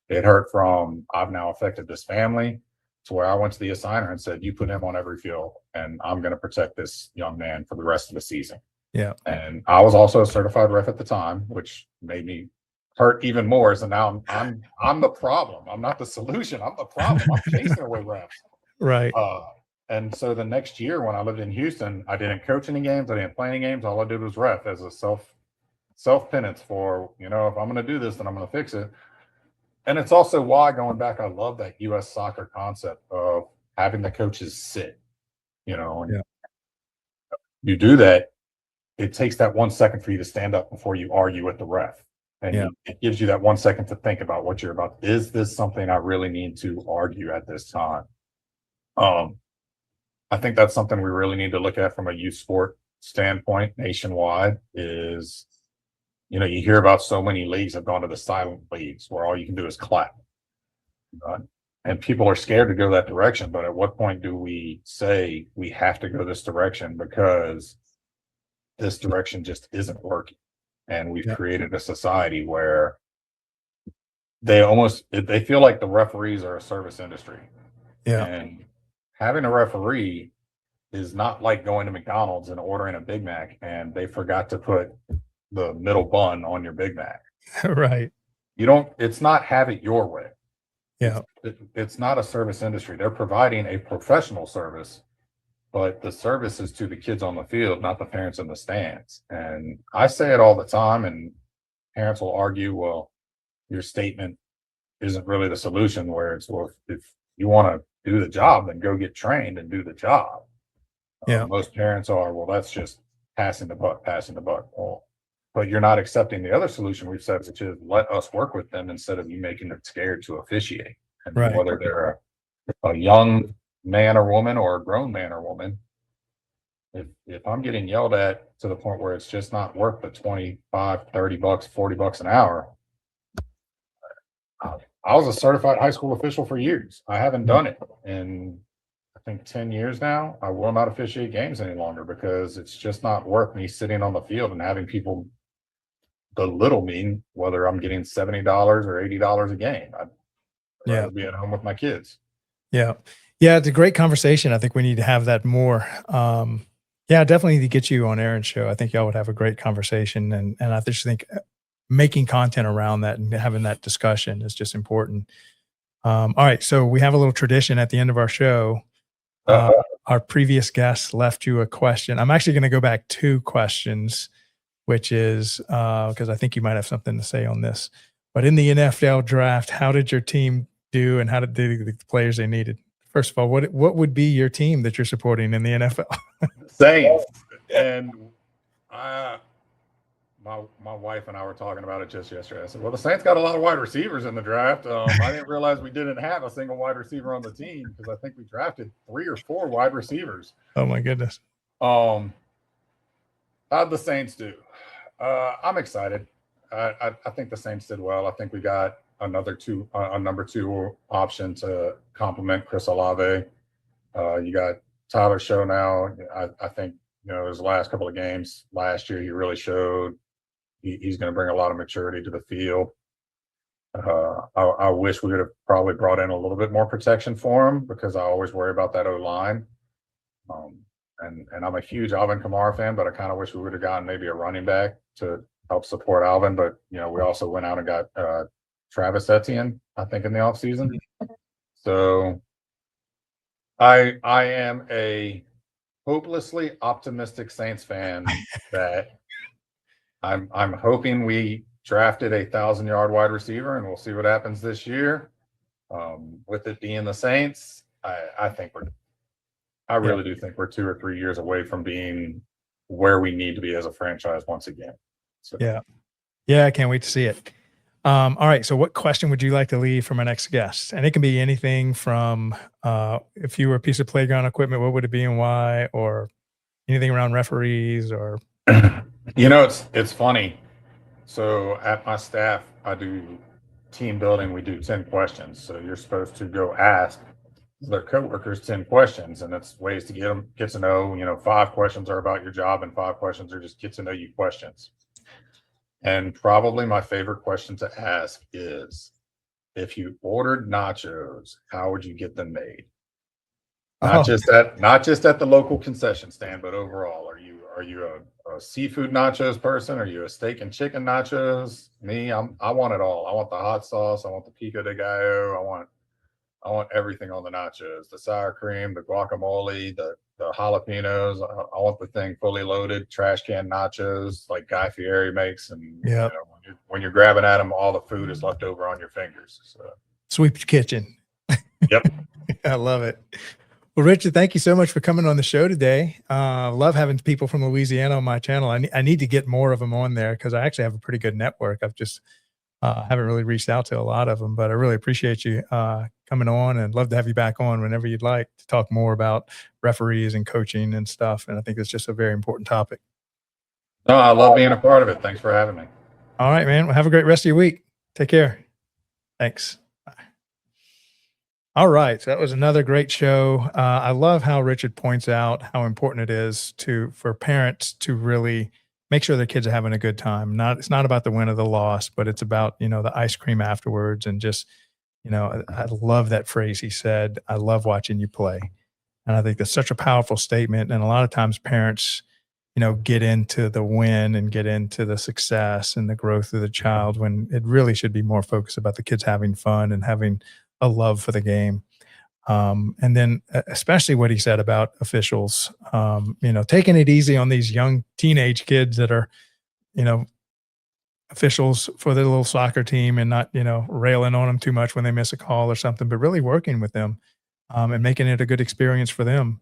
It hurt from, I've now affected this family, to where I went to the assigner and said, you put him on every field, and I'm going to protect this young man for the rest of the season. Yeah. And I was also a certified ref at the time, which made me hurt even more. So now I'm the problem. I'm not the solution. I'm the problem. I'm chasing away refs. Right. And so the next year when I lived in Houston, I didn't coach any games, I didn't play any games. All I did was ref as a self penance for, if I'm going to do this, then I'm going to fix it. And it's also why, going back, I love that U.S. soccer concept of having the coaches sit, and you do that. It takes that 1 second for you to stand up before you argue with the ref. And it gives you that 1 second to think about what you're about. Is this something I really need to argue at this time? I think that's something we really need to look at from a youth sport standpoint nationwide is, you hear about so many leagues have gone to the silent leagues where all you can do is clap. And people are scared to go that direction. But at what point do we say we have to go this direction because this direction just isn't working? And we've created a society where they feel like the referees are a service industry. Yeah. And having a referee is not like going to McDonald's and ordering a Big Mac and they forgot to put the middle bun on your Big Mac. Right. It's not have it your way. Yeah. It's not a service industry. They're providing a professional service, but the service is to the kids on the field, not the parents in the stands. And I say it all the time, and parents will argue, well, your statement isn't really the solution, where it's, well, if you want to do the job, then go get trained and do the job. Most parents are, well, that's just passing the buck. Well, but you're not accepting the other solution we've said, which is let us work with them instead of you making them scared to officiate. And whether they're a young man or woman or a grown man or woman, if I'm getting yelled at to the point where it's just not worth the 25, 30 bucks, 40 bucks an hour. I was a certified high school official for years. I haven't done it in, I think, 10 years now. I will not officiate games any longer because it's just not worth me sitting on the field and having people belittle me, whether I'm getting $70 or $80 a game. I'd rather be at home with my kids. Yeah. Yeah. It's a great conversation. I think we need to have that more. Definitely need to get you on Aaron's show. I think y'all would have a great conversation. And I just think making content around that and having that discussion is just important. All right. So we have a little tradition at the end of our show. Our previous guest left you a question. I'm actually going to go back 2 questions, which is because I think you might have something to say on this. But in the NFL draft, how did your team do, and how did the players they needed? First of all, what would be your team that you're supporting in the NFL? Saints. And my wife and I were talking about it just yesterday. I said, well, the Saints got a lot of wide receivers in the draft. I didn't realize we didn't have a single wide receiver on the team because I think we drafted 3 or 4 wide receivers. Oh my goodness. How'd the Saints do? I'm excited. I think the Saints did well. I think we got a number 2 option to complement Chris Olave. You got Tyler Show now. I think, his last couple of games last year, he really showed he's going to bring a lot of maturity to the field. I wish we would have probably brought in a little bit more protection for him because I always worry about that O-line. And I'm a huge Alvin Kamara fan, but I kind of wish we would have gotten maybe a running back to help support Alvin. But, we also went out and got Travis Etienne, I think, in the offseason. So I am a hopelessly optimistic Saints fan that I'm hoping we drafted a 1,000-yard wide receiver, and we'll see what happens this year. With it being the Saints, I really do think we're 2 or 3 years away from being where we need to be as a franchise once again. So. Yeah, I can't wait to see it. All right. So what question would you like to leave from our next guest? And it can be anything from if you were a piece of playground equipment, what would it be and why? Or anything around referees or it's funny. So at my staff, I do team building. We do 10 questions. So you're supposed to go ask their coworkers 10 questions, and it's ways to get to know, 5 questions are about your job and 5 questions are just get to know you questions. And probably my favorite question to ask is, if you ordered nachos, how would you get them made? Not just at the local concession stand, but overall, are you a seafood nachos person? Are you a steak and chicken nachos? Me, I want it all. I want the hot sauce. I want the pico de gallo. I want everything on the nachos, the sour cream, the guacamole, the jalapenos. I want the thing fully loaded, trash can nachos like Guy Fieri makes. And Yep. when you're grabbing at them, all the food is left over on your fingers. So. Sweep your kitchen. Yep. I love it. Well, Richard, thank you so much for coming on the show today. Love having people from Louisiana on my channel. I need to get more of them on there because I actually have a pretty good network. I've just haven't really reached out to a lot of them, but I really appreciate you coming on, and love to have you back on whenever you'd like to talk more about referees and coaching and stuff. And I think it's just a very important topic. No, I love being a part of it. Thanks for having me. All right, man. Well, have a great rest of your week. Take care. Thanks. Bye. All right. So that was another great show. I love how Richard points out how important it is for parents to really make sure their kids are having a good time. It's not about the win or the loss, but it's about, the ice cream afterwards. And just, I love that phrase he said, I love watching you play. And I think that's such a powerful statement. And a lot of times parents, get into the win and get into the success and the growth of the child when it really should be more focused about the kids having fun and having a love for the game. And then especially what he said about officials, taking it easy on these young teenage kids that are, officials for their little soccer team, and not, railing on them too much when they miss a call or something, but really working with them and making it a good experience for them.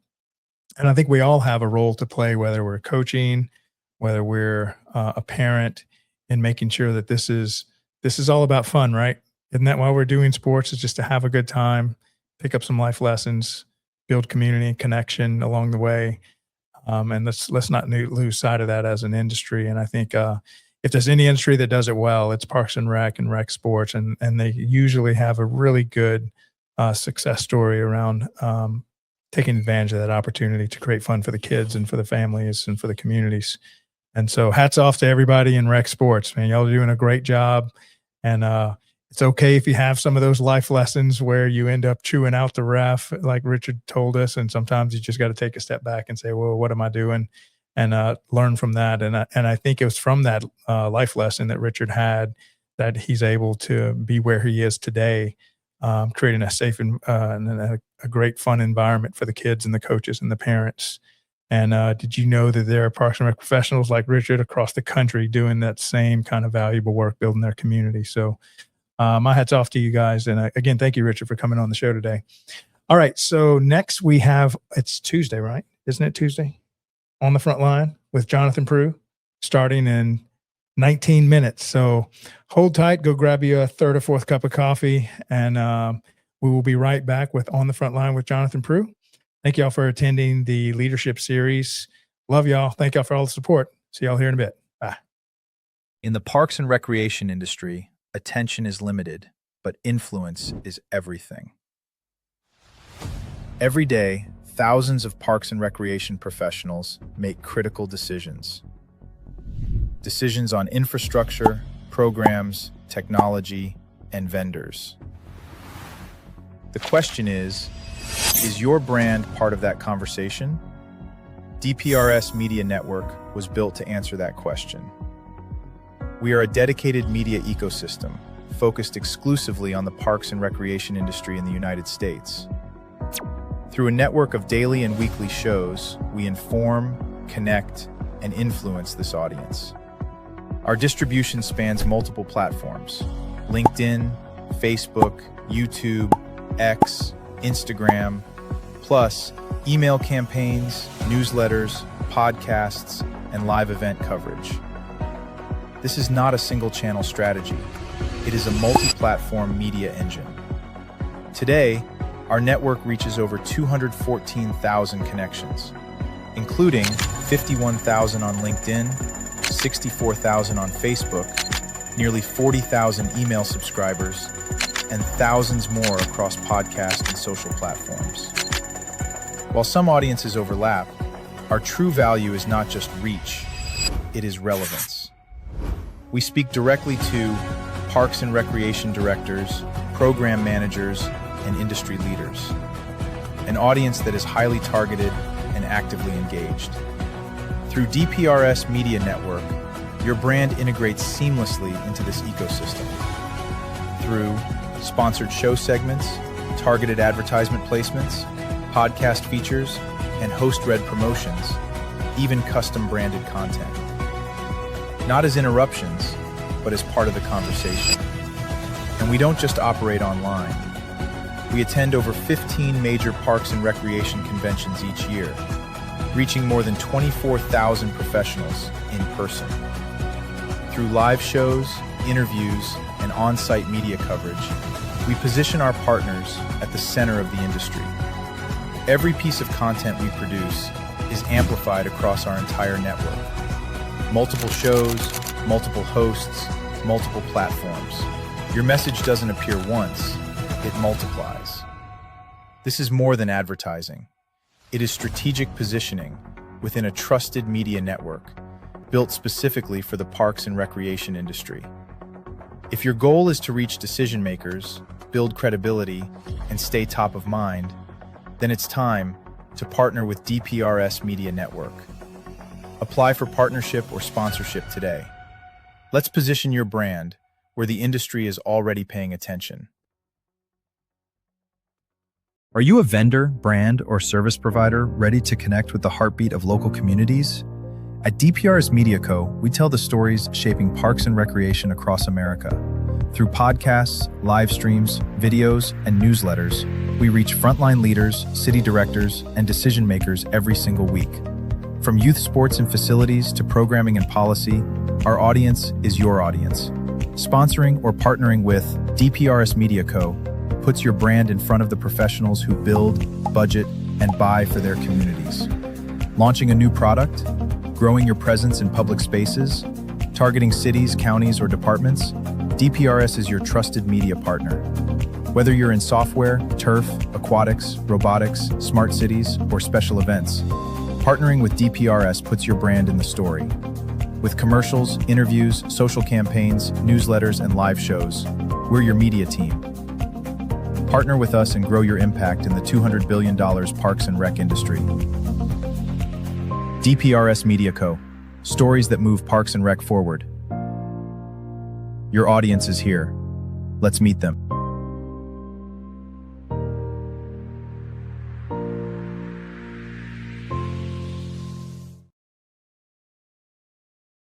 And I think we all have a role to play, whether we're coaching, whether we're a parent, in making sure that this is all about fun, right? Isn't that why we're doing sports? Is just to have a good time, pick up some life lessons, build community and connection along the way. And let's not lose sight of that as an industry. And I think if there's any industry that does it well, it's Parks and Rec sports. And they usually have a really good success story around taking advantage of that opportunity to create fun for the kids and for the families and for the communities. And so hats off to everybody in rec sports, man. Y'all are doing a great job. And it's okay if you have some of those life lessons where you end up chewing out the ref, like Richard told us. And sometimes you just got to take a step back and say, well, what am I doing? And learn from that. And I think it was from that life lesson that Richard had that he's able to be where he is today, creating a safe and a great fun environment for the kids and the coaches and the parents. And did you know that there are Parks and Rec professionals like Richard across the country doing that same kind of valuable work, building their community? So my hat's off to you guys. And again, thank you, Richard, for coming on the show today. All right. So next we have, it's Tuesday, right? Isn't it Tuesday? On the Front Line with Jonathan Prue, starting in 19 minutes. So hold tight, go grab you a third or fourth cup of coffee, and we will be right back with On the Front Line with Jonathan Prue. Thank y'all for attending the leadership series. Love y'all. Thank y'all for all the support. See y'all here in a bit. Bye. In the parks and recreation industry, attention is limited, but influence is everything. Every day, thousands of parks and recreation professionals make critical decisions. Decisions on infrastructure, programs, technology, and vendors. The question is your brand part of that conversation? DPRS Media Network was built to answer that question. We are a dedicated media ecosystem focused exclusively on the parks and recreation industry in the United States. Through a network of daily and weekly shows, we inform, connect, and influence this audience. Our distribution spans multiple platforms: LinkedIn, Facebook, YouTube, X, Instagram, plus email campaigns, newsletters, podcasts, and live event coverage. This is not a single-channel strategy. It is a multi-platform media engine. Today, our network reaches over 214,000 connections, including 51,000 on LinkedIn, 64,000 on Facebook, nearly 40,000 email subscribers, and thousands more across podcast and social platforms. While some audiences overlap, our true value is not just reach, it is relevance. We speak directly to parks and recreation directors, program managers, and industry leaders, an audience that is highly targeted and actively engaged. Through DPRS Media Network, your brand integrates seamlessly into this ecosystem. Through sponsored show segments, targeted advertisement placements, podcast features, and host-read promotions, even custom branded content. Not as interruptions, but as part of the conversation. And we don't just operate online. We attend over 15 major parks and recreation conventions each year, reaching more than 24,000 professionals in person. Through live shows, interviews, and on-site media coverage, we position our partners at the center of the industry. Every piece of content we produce is amplified across our entire network. Multiple shows, multiple hosts, multiple platforms. Your message doesn't appear once, it multiplies. This is more than advertising. It is strategic positioning within a trusted media network built specifically for the parks and recreation industry. If your goal is to reach decision makers, build credibility, and stay top of mind, then it's time to partner with DPRS Media Network. Apply for partnership or sponsorship today. Let's position your brand where the industry is already paying attention. Are you a vendor, brand, or service provider ready to connect with the heartbeat of local communities? At DPRS Media Co., we tell the stories shaping parks and recreation across America. Through podcasts, live streams, videos, and newsletters, we reach frontline leaders, city directors, and decision makers every single week. From youth sports and facilities to programming and policy, our audience is your audience. Sponsoring or partnering with DPRS Media Co. puts your brand in front of the professionals who build, budget, and buy for their communities. Launching a new product, growing your presence in public spaces, targeting cities, counties, or departments, DPRS is your trusted media partner. Whether you're in software, turf, aquatics, robotics, smart cities, or special events, partnering with DPRS puts your brand in the story. With commercials, interviews, social campaigns, newsletters, and live shows, we're your media team. Partner with us and grow your impact in the $200 billion parks and rec industry. DPRS Media Co. Stories that move parks and rec forward. Your audience is here. Let's meet them.